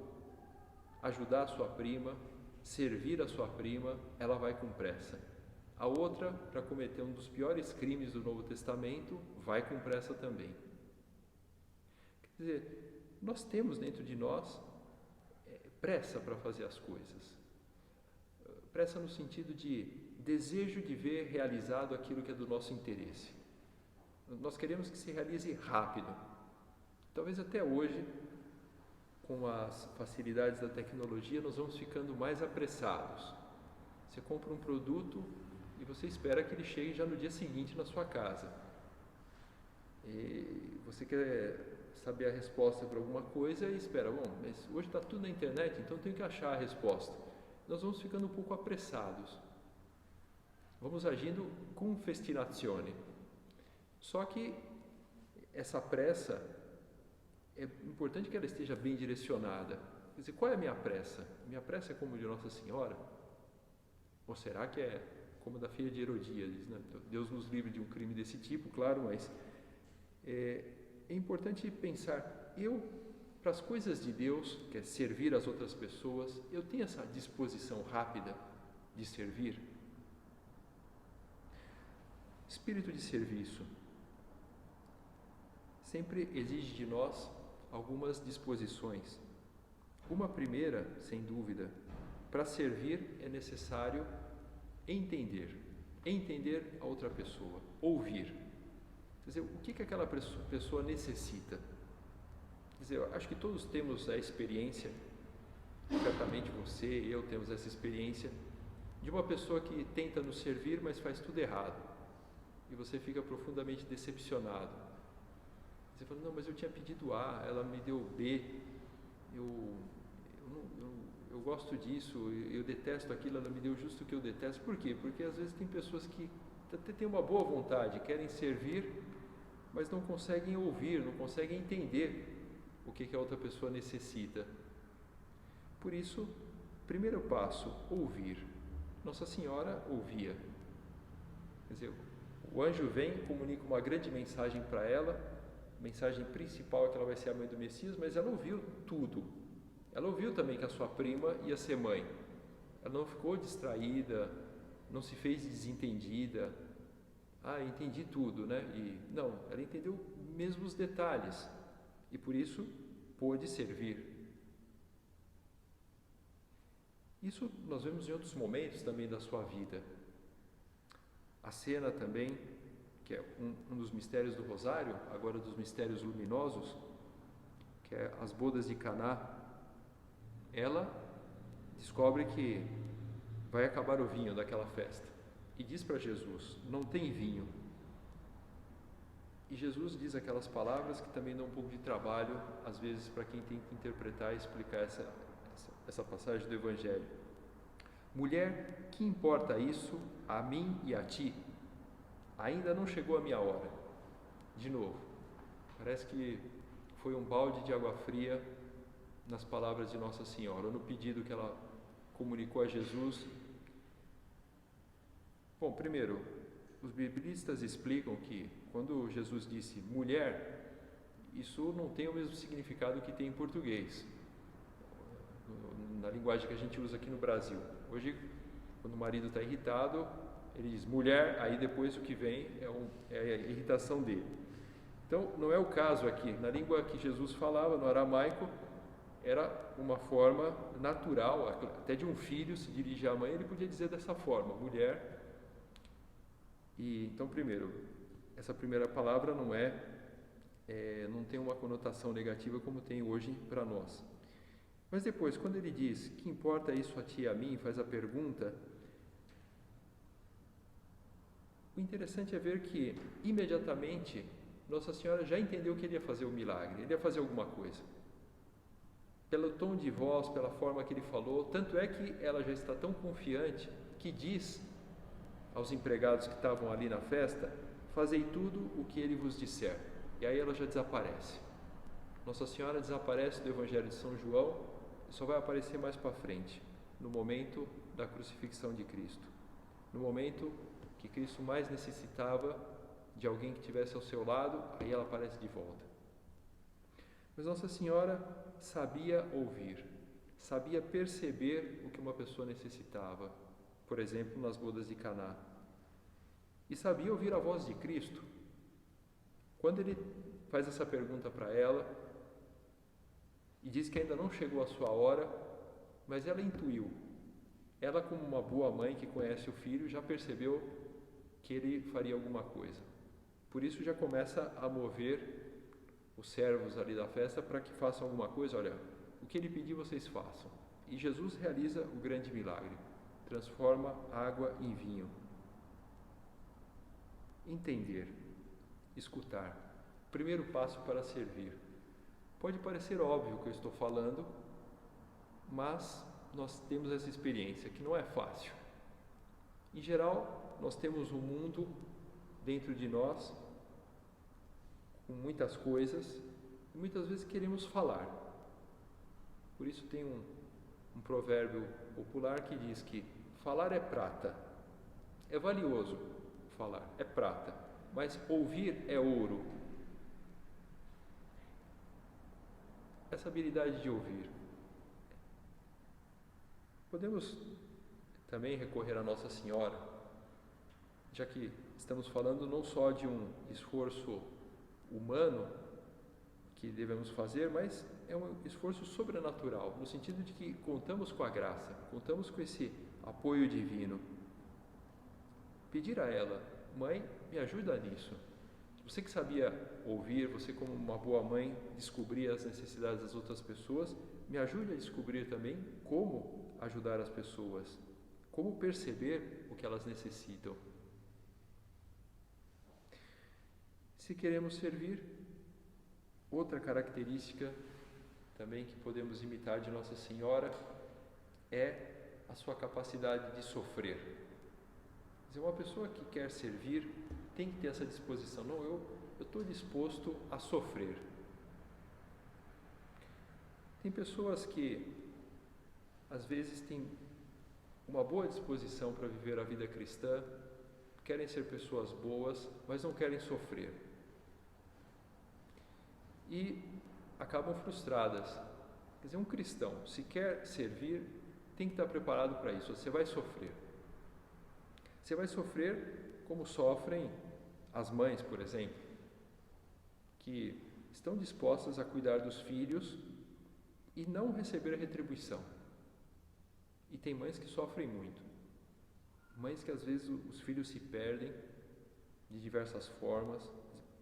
ajudar a sua prima, servir a sua prima, ela vai com pressa. A outra, para cometer um dos piores crimes do Novo Testamento, vai com pressa também. Quer dizer, nós temos dentro de nós pressa para fazer as coisas. Pressa no sentido de desejo de ver realizado aquilo que é do nosso interesse. Nós queremos que se realize rápido. Talvez até hoje, com as facilidades da tecnologia, nós vamos ficando mais apressados. Você compra um produto e você espera que ele chegue já no dia seguinte na sua casa. E você quer saber a resposta para alguma coisa e espera, mas hoje está tudo na internet, então eu tenho que achar a resposta. Nós vamos ficando um pouco apressados. Vamos agindo com festinazione. Só que essa pressa, é importante que ela esteja bem direcionada. Quer dizer, qual é a minha pressa? Minha pressa é como de Nossa Senhora? Ou será que é como da filha de Herodíades, né? Deus nos livre de um crime desse tipo, claro, mas é importante pensar, para as coisas de Deus, que é servir as outras pessoas, eu tenho essa disposição rápida de servir? Espírito de serviço sempre exige de nós algumas disposições. Uma primeira, sem dúvida, para servir é necessário entender a outra pessoa, ouvir. Quer dizer, o que aquela pessoa necessita? Quer dizer, eu acho que todos temos a experiência, certamente você e eu temos essa experiência, de uma pessoa que tenta nos servir, mas faz tudo errado. E você fica profundamente decepcionado. Você fala, não, mas eu tinha pedido A, ela me deu B, eu gosto disso, eu detesto aquilo, ela me deu justo o que eu detesto. Por quê? Porque às vezes tem pessoas que até têm uma boa vontade, querem servir, mas não conseguem ouvir, não conseguem entender o que a outra pessoa necessita. Por isso, primeiro passo, ouvir. Nossa Senhora ouvia. Quer dizer, o anjo vem, comunica uma grande mensagem para ela, a mensagem principal é que ela vai ser a mãe do Messias, mas ela ouviu tudo. Ela ouviu também que a sua prima ia ser mãe. Ela não ficou distraída, não se fez desentendida. Entendi tudo, né? Não, ela entendeu mesmo os detalhes e por isso pôde servir. Isso nós vemos em outros momentos também da sua vida. A cena também, que é um dos mistérios do Rosário, agora dos mistérios luminosos, que é as bodas de Caná. Ela descobre que vai acabar o vinho daquela festa e diz para Jesus, não tem vinho. E Jesus diz aquelas palavras que também dão um pouco de trabalho, às vezes, para quem tem que interpretar e explicar essa passagem do Evangelho. Mulher, que importa isso a mim e a ti? Ainda não chegou a minha hora. De novo, parece que foi um balde de água fria nas palavras de Nossa Senhora, no pedido que ela comunicou a Jesus. Bom, primeiro, os biblistas explicam que quando Jesus disse mulher, isso não tem o mesmo significado que tem em português, na linguagem que a gente usa aqui no Brasil. Hoje, quando o marido está irritado, ele diz mulher, aí depois o que vem é a irritação dele. Então, não é o caso aqui. Na língua que Jesus falava, no aramaico, era uma forma natural, até de um filho se dirigir à mãe, ele podia dizer dessa forma, mulher. Então, primeiro, essa primeira palavra não tem uma conotação negativa como tem hoje para nós. Mas depois, quando ele diz, que importa isso a ti e a mim, faz a pergunta, o interessante é ver que, imediatamente, Nossa Senhora já entendeu que ele ia fazer o milagre, ele ia fazer alguma coisa. pelo tom de voz, pela forma que ele falou. Tanto é que ela já está tão confiante que diz aos empregados que estavam ali na festa: fazei tudo o que ele vos disser. E aí ela já desaparece. Nossa Senhora desaparece do Evangelho de São João e só vai aparecer mais para frente, no momento da crucifixão de Cristo, no momento que Cristo mais necessitava de alguém que estivesse ao seu lado. Aí ela aparece de volta. Mas Nossa Senhora sabia ouvir, sabia perceber o que uma pessoa necessitava, por exemplo, nas bodas de Caná, e sabia ouvir a voz de Cristo. Quando ele faz essa pergunta para ela e diz que ainda não chegou a sua hora, mas ela intuiu. Ela, como uma boa mãe que conhece o filho, já percebeu que ele faria alguma coisa. Por isso já começa a mover os servos ali da festa para que façam alguma coisa. Olha, o que ele pedir vocês façam. E Jesus realiza o grande milagre, transforma água em vinho. Entender, escutar, primeiro passo para servir. Pode parecer óbvio o que eu estou falando, mas nós temos essa experiência que não é fácil. Em geral, nós temos um mundo dentro de nós com muitas coisas e muitas vezes queremos falar. Por isso tem um provérbio popular que diz que falar é prata. É valioso falar, é prata, mas ouvir é ouro. Essa habilidade de ouvir. Podemos também recorrer a Nossa Senhora, já que estamos falando não só de um esforço humano que devemos fazer, mas é um esforço sobrenatural, no sentido de que contamos com a graça, contamos com esse apoio divino. Pedir a ela: mãe, me ajuda nisso. Você que sabia ouvir, você como uma boa mãe descobria as necessidades das outras pessoas, me ajude a descobrir também como ajudar as pessoas, como perceber o que elas necessitam. Se queremos servir, outra característica também que podemos imitar de Nossa Senhora é a sua capacidade de sofrer. Quer dizer, uma pessoa que quer servir tem que ter essa disposição. Não, eu estou disposto a sofrer. Tem pessoas que às vezes têm uma boa disposição para viver a vida cristã, querem ser pessoas boas, mas não querem sofrer. E acabam frustradas. Quer dizer, um cristão, se quer servir, tem que estar preparado para isso. Você vai sofrer. Você vai sofrer como sofrem as mães, por exemplo, que estão dispostas a cuidar dos filhos e não receber retribuição. E tem mães que sofrem muito. Mães que às vezes os filhos se perdem de diversas formas.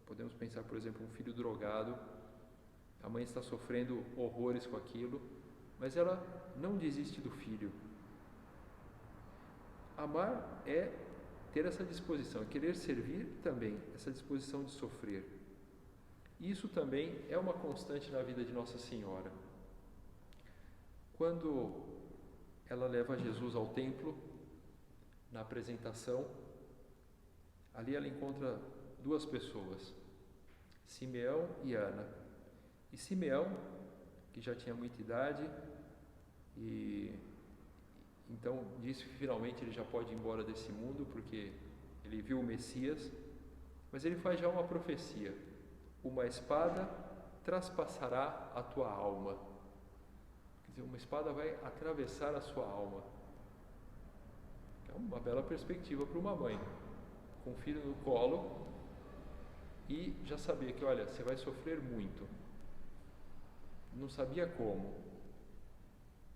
Podemos pensar, por exemplo, um filho drogado. A mãe está sofrendo horrores com aquilo, mas ela não desiste do filho. Amar é ter essa disposição, querer servir também, essa disposição de sofrer. Isso também é uma constante na vida de Nossa Senhora. Quando ela leva Jesus ao templo, na apresentação, ali ela encontra duas pessoas, Simeão e Ana. E Simeão, que já tinha muita idade, e então disse que finalmente ele já pode ir embora desse mundo, porque ele viu o Messias, mas ele faz já uma profecia: uma espada traspassará a tua alma. Quer dizer, uma espada vai atravessar a sua alma. É uma bela perspectiva para uma mãe, com um filho no colo, e já sabia que, olha, você vai sofrer muito. Não sabia como.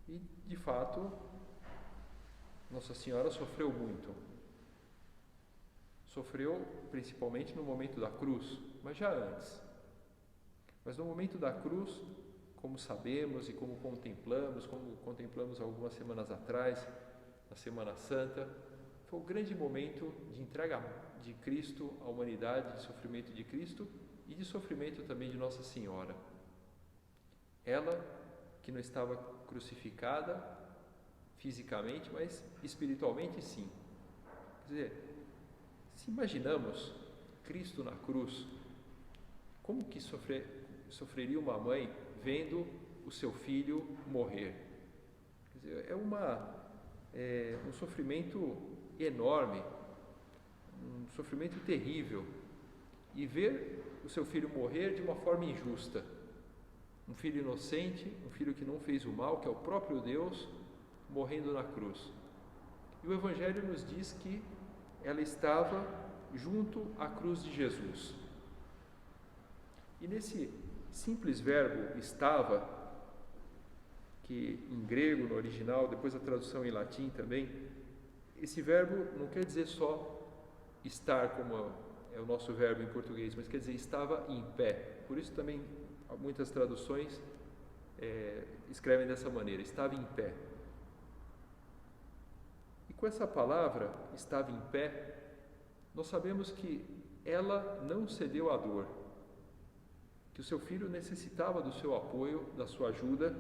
E, de fato, Nossa Senhora sofreu muito. Sofreu principalmente no momento da cruz, mas já antes. Mas no momento da cruz, como sabemos e como contemplamos algumas semanas atrás, na Semana Santa, foi o grande momento de entrega de Cristo à humanidade, de sofrimento de Cristo e de sofrimento também de Nossa Senhora. Ela que não estava crucificada fisicamente, mas espiritualmente sim. Quer dizer, se imaginamos Cristo na cruz, como que sofreria uma mãe vendo o seu filho morrer? Quer dizer, é um sofrimento enorme, um sofrimento terrível, e ver o seu filho morrer de uma forma injusta, um filho inocente, um filho que não fez o mal, que é o próprio Deus, morrendo na cruz. E o Evangelho nos diz que ela estava junto à cruz de Jesus. E nesse simples verbo estava, que em grego, no original, depois a tradução em latim também, esse verbo não quer dizer só estar, como é o nosso verbo em português, mas quer dizer estava em pé. Por isso também muitas traduções escrevem dessa maneira, estava em pé. E com essa palavra, estava em pé, nós sabemos que ela não cedeu à dor, que o seu filho necessitava do seu apoio, da sua ajuda,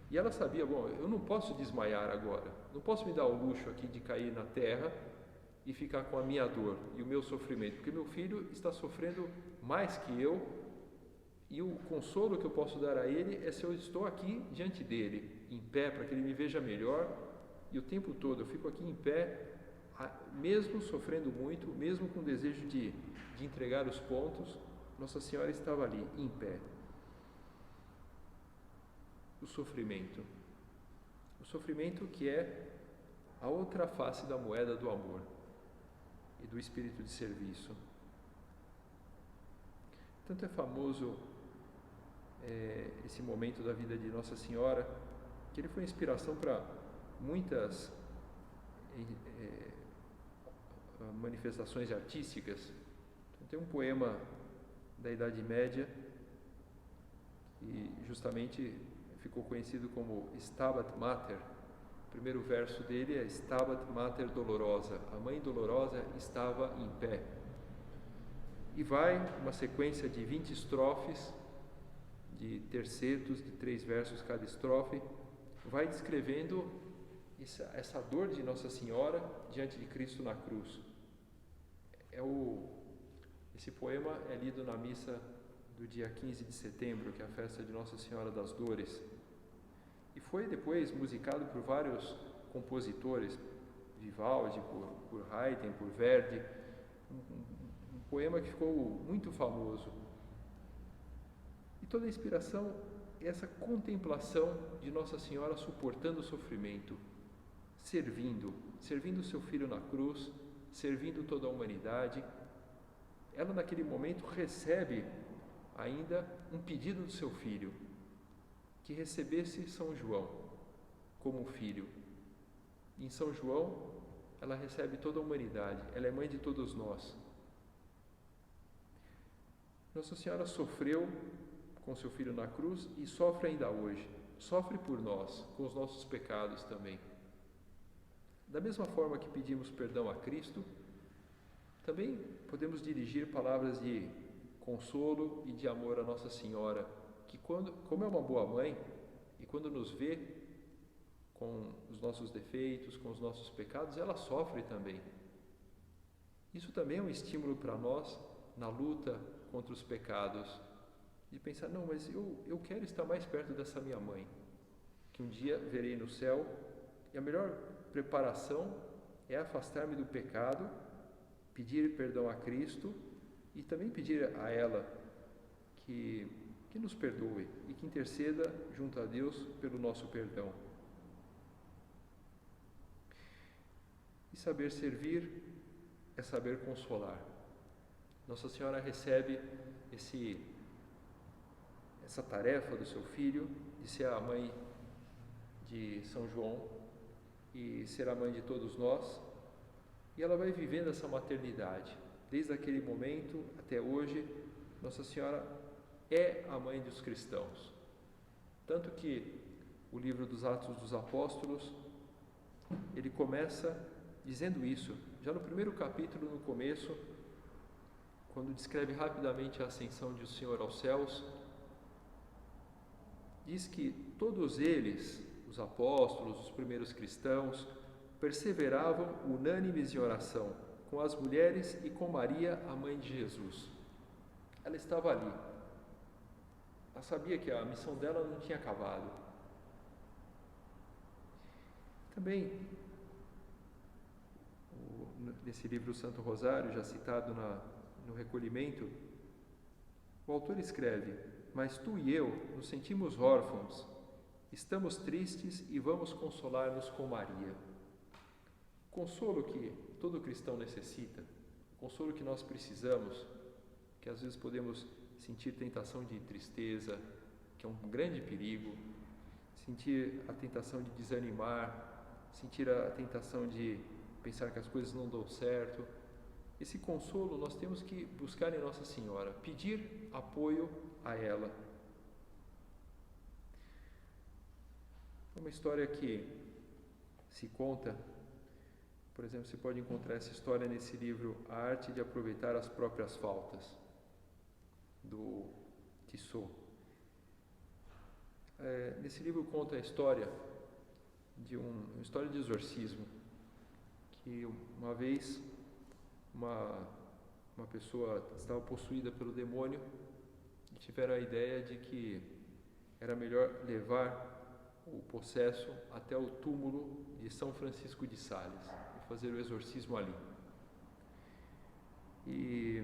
e ela sabia, bom, eu não posso desmaiar agora, não posso me dar o luxo aqui de cair na terra e ficar com a minha dor e o meu sofrimento, porque meu filho está sofrendo mais que eu, e o consolo que eu posso dar a ele é se eu estou aqui diante dele, em pé, para que ele me veja melhor, e o tempo todo eu fico aqui em pé, mesmo sofrendo muito, mesmo com desejo de entregar os pontos, Nossa Senhora estava ali, em pé. O sofrimento que é a outra face da moeda do amor e do espírito de serviço. Tanto é famoso esse momento da vida de Nossa Senhora, que ele foi inspiração para muitas manifestações artísticas. Então, tem um poema da Idade Média que justamente ficou conhecido como Stabat Mater. O primeiro verso dele é Stabat Mater Dolorosa, a mãe dolorosa estava em pé. E vai uma sequência de 20 estrofes, de tercetos, de 3 versos cada estrofe, vai descrevendo essa dor de Nossa Senhora diante de Cristo na cruz. Esse poema é lido na missa do dia 15 de setembro, que é a festa de Nossa Senhora das Dores. E foi depois musicado por vários compositores, Vivaldi, por Haydn, por Verdi, um poema que ficou muito famoso. E toda a inspiração é essa contemplação de Nossa Senhora suportando o sofrimento, servindo o seu filho na cruz, servindo toda a humanidade. Ela naquele momento recebe ainda um pedido do seu filho, que recebesse São João como um filho. E em São João, ela recebe toda a humanidade, ela é mãe de todos nós. Nossa Senhora sofreu com seu filho na cruz e sofre ainda hoje, sofre por nós, com os nossos pecados também. Da mesma forma que pedimos perdão a Cristo, também podemos dirigir palavras de consolo e de amor a Nossa Senhora, que como é uma boa mãe, e quando nos vê com os nossos defeitos, com os nossos pecados, ela sofre também. Isso também é um estímulo para nós na luta contra os pecados, de pensar, não, mas eu quero estar mais perto dessa minha mãe, que um dia verei no céu, e a melhor preparação é afastar-me do pecado, pedir perdão a Cristo e também pedir a ela que nos perdoe e que interceda junto a Deus pelo nosso perdão. E saber servir é saber consolar. Nossa Senhora recebe essa tarefa do seu filho de ser a mãe de São João e ser a mãe de todos nós, e ela vai vivendo essa maternidade. Desde aquele momento até hoje, Nossa Senhora é a mãe dos cristãos. Tanto que o livro dos Atos dos Apóstolos, ele começa dizendo isso. Já no primeiro capítulo, no começo, quando descreve rapidamente a ascensão de o Senhor aos céus, diz que todos eles, os apóstolos, os primeiros cristãos, perseveravam unânimes em oração, com as mulheres e com Maria, a mãe de Jesus. Ela estava ali. Ela sabia que a missão dela não tinha acabado. Também, nesse livro Santo Rosário, já citado no recolhimento, o autor escreve: mas tu e eu nos sentimos órfãos, estamos tristes e vamos consolar-nos com Maria. Consolo que todo cristão necessita, consolo que nós precisamos, que às vezes podemos sentir tentação de tristeza, que é um grande perigo, sentir a tentação de desanimar, sentir a tentação de pensar que as coisas não dão certo. Esse consolo nós temos que buscar em Nossa Senhora, pedir apoio a ela. É uma história que se conta, por exemplo, você pode encontrar essa história nesse livro A Arte de Aproveitar as Próprias Faltas, do Tissot. Nesse livro conta a história uma história de exorcismo, que uma vez uma pessoa estava possuída pelo demônio e tiveram a ideia de que era melhor levar o possesso até o túmulo de São Francisco de Sales e fazer o exorcismo ali. E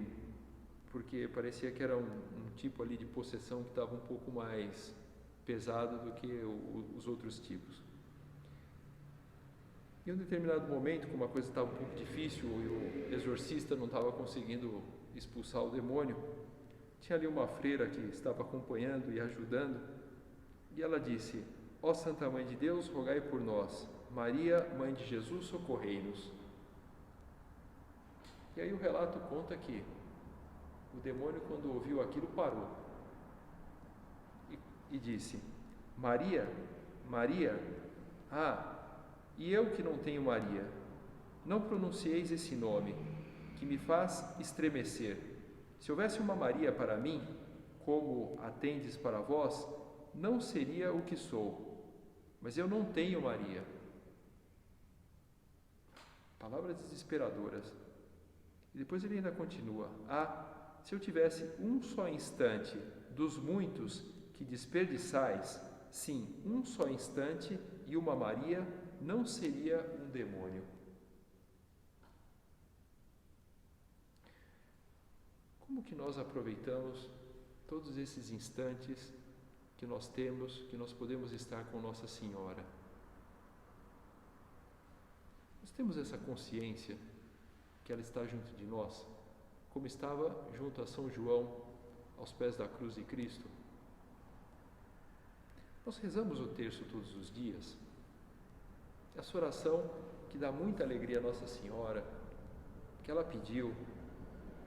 porque parecia que era um tipo ali de possessão que estava um pouco mais pesado do que os outros tipos. Em um determinado momento, como a coisa estava um pouco difícil e o exorcista não estava conseguindo expulsar o demônio, tinha ali uma freira que estava acompanhando e ajudando, e ela disse: ó Santa Mãe de Deus, rogai por nós. Maria, Mãe de Jesus, socorrei-nos. E aí o relato conta que o demônio, quando ouviu aquilo, parou e disse: Maria, Maria, e eu que não tenho Maria, não pronuncieis esse nome, que me faz estremecer. Se houvesse uma Maria para mim, como a tendes para vós, não seria o que sou, mas eu não tenho Maria. Palavras desesperadoras. E depois ele ainda continua: se eu tivesse um só instante dos muitos que desperdiçais, sim, um só instante e uma Maria, não seria um demônio. Como que nós aproveitamos todos esses instantes que nós temos, que nós podemos estar com Nossa Senhora? Nós temos essa consciência que ela está junto de nós, como estava junto a São João, aos pés da cruz de Cristo? Nós rezamos o terço todos os dias. Essa oração que dá muita alegria a Nossa Senhora, que ela pediu,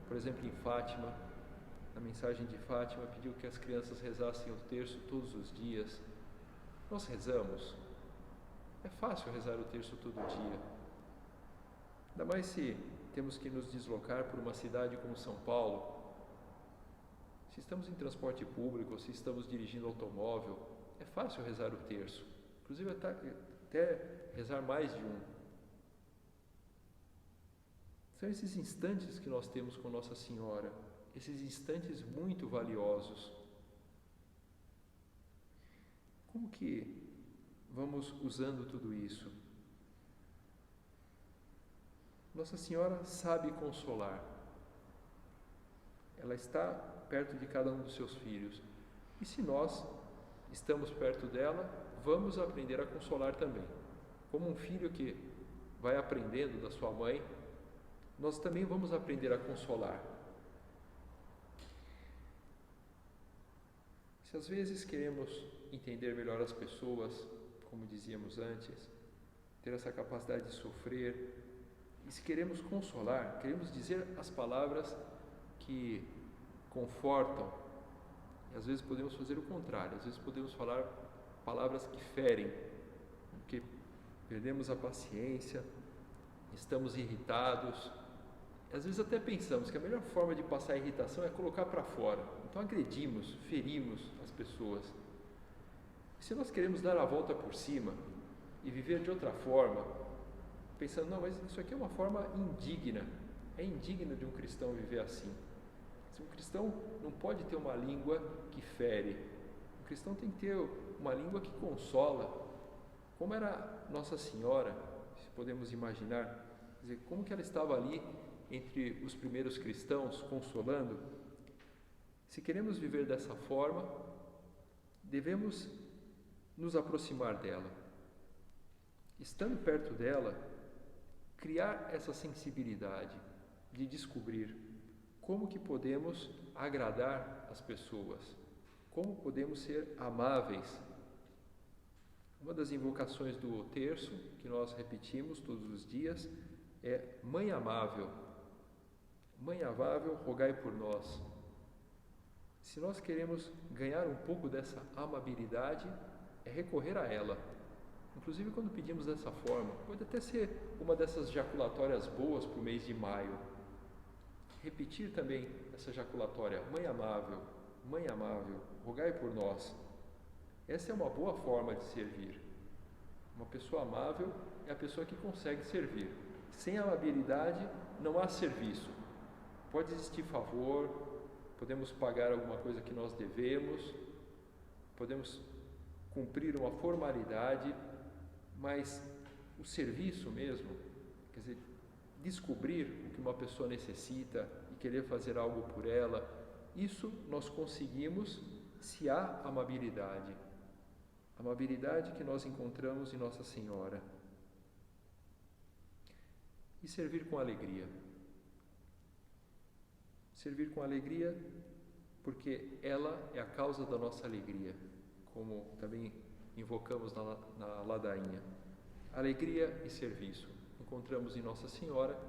por exemplo, em Fátima, na mensagem de Fátima, pediu que as crianças rezassem o terço todos os dias. Nós rezamos. É fácil rezar o terço todo dia. Ainda mais se temos que nos deslocar por uma cidade como São Paulo. Se estamos em transporte público, ou se estamos dirigindo automóvel, é fácil rezar o terço. Inclusive até rezar mais de um. São esses instantes que nós temos com Nossa Senhora, esses instantes muito valiosos. Como que vamos usando tudo isso? Nossa Senhora sabe consolar. Ela está perto de cada um dos seus filhos. E se nós estamos perto dela, vamos aprender a consolar também. Como um filho que vai aprendendo da sua mãe, nós também vamos aprender a consolar. Se às vezes queremos entender melhor as pessoas, como dizíamos antes, ter essa capacidade de sofrer, e se queremos consolar, queremos dizer as palavras que confortam, e às vezes podemos fazer o contrário, às vezes podemos falar palavras que ferem, porque perdemos a paciência, estamos irritados, às vezes até pensamos que a melhor forma de passar a irritação é colocar para fora. Então agredimos, ferimos as pessoas. Se nós queremos dar a volta por cima e viver de outra forma, pensando, não, mas isso aqui é uma forma indigna, é indigno de um cristão viver assim. Um cristão não pode ter uma língua que fere, um cristão tem que ter uma língua que consola, como era Nossa Senhora, se podemos imaginar, quer dizer, como que ela estava ali entre os primeiros cristãos, consolando. Se queremos viver dessa forma, devemos nos aproximar dela. Estando perto dela, criar essa sensibilidade de descobrir como que podemos agradar as pessoas, como podemos ser amáveis. Uma das invocações do terço, que nós repetimos todos os dias, é Mãe Amável. Mãe Amável, rogai por nós. Se nós queremos ganhar um pouco dessa amabilidade, é recorrer a ela. Inclusive quando pedimos dessa forma, pode até ser uma dessas jaculatórias boas para o mês de maio. Repetir também essa jaculatória, Mãe Amável, rogai por nós. Essa é uma boa forma de servir. Uma pessoa amável é a pessoa que consegue servir. Sem amabilidade não há serviço. Pode existir favor, podemos pagar alguma coisa que nós devemos, podemos cumprir uma formalidade, mas o serviço mesmo, quer dizer, descobrir o que uma pessoa necessita e querer fazer algo por ela, isso nós conseguimos se há amabilidade. Amabilidade que nós encontramos em Nossa Senhora. E servir com alegria. Servir com alegria porque ela é a causa da nossa alegria, como também invocamos na ladainha. Alegria e serviço. Encontramos em Nossa Senhora,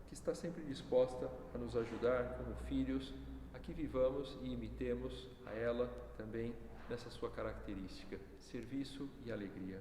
que está sempre disposta a nos ajudar como filhos, a que vivamos e imitemos a ela também nessa sua característica, serviço e alegria.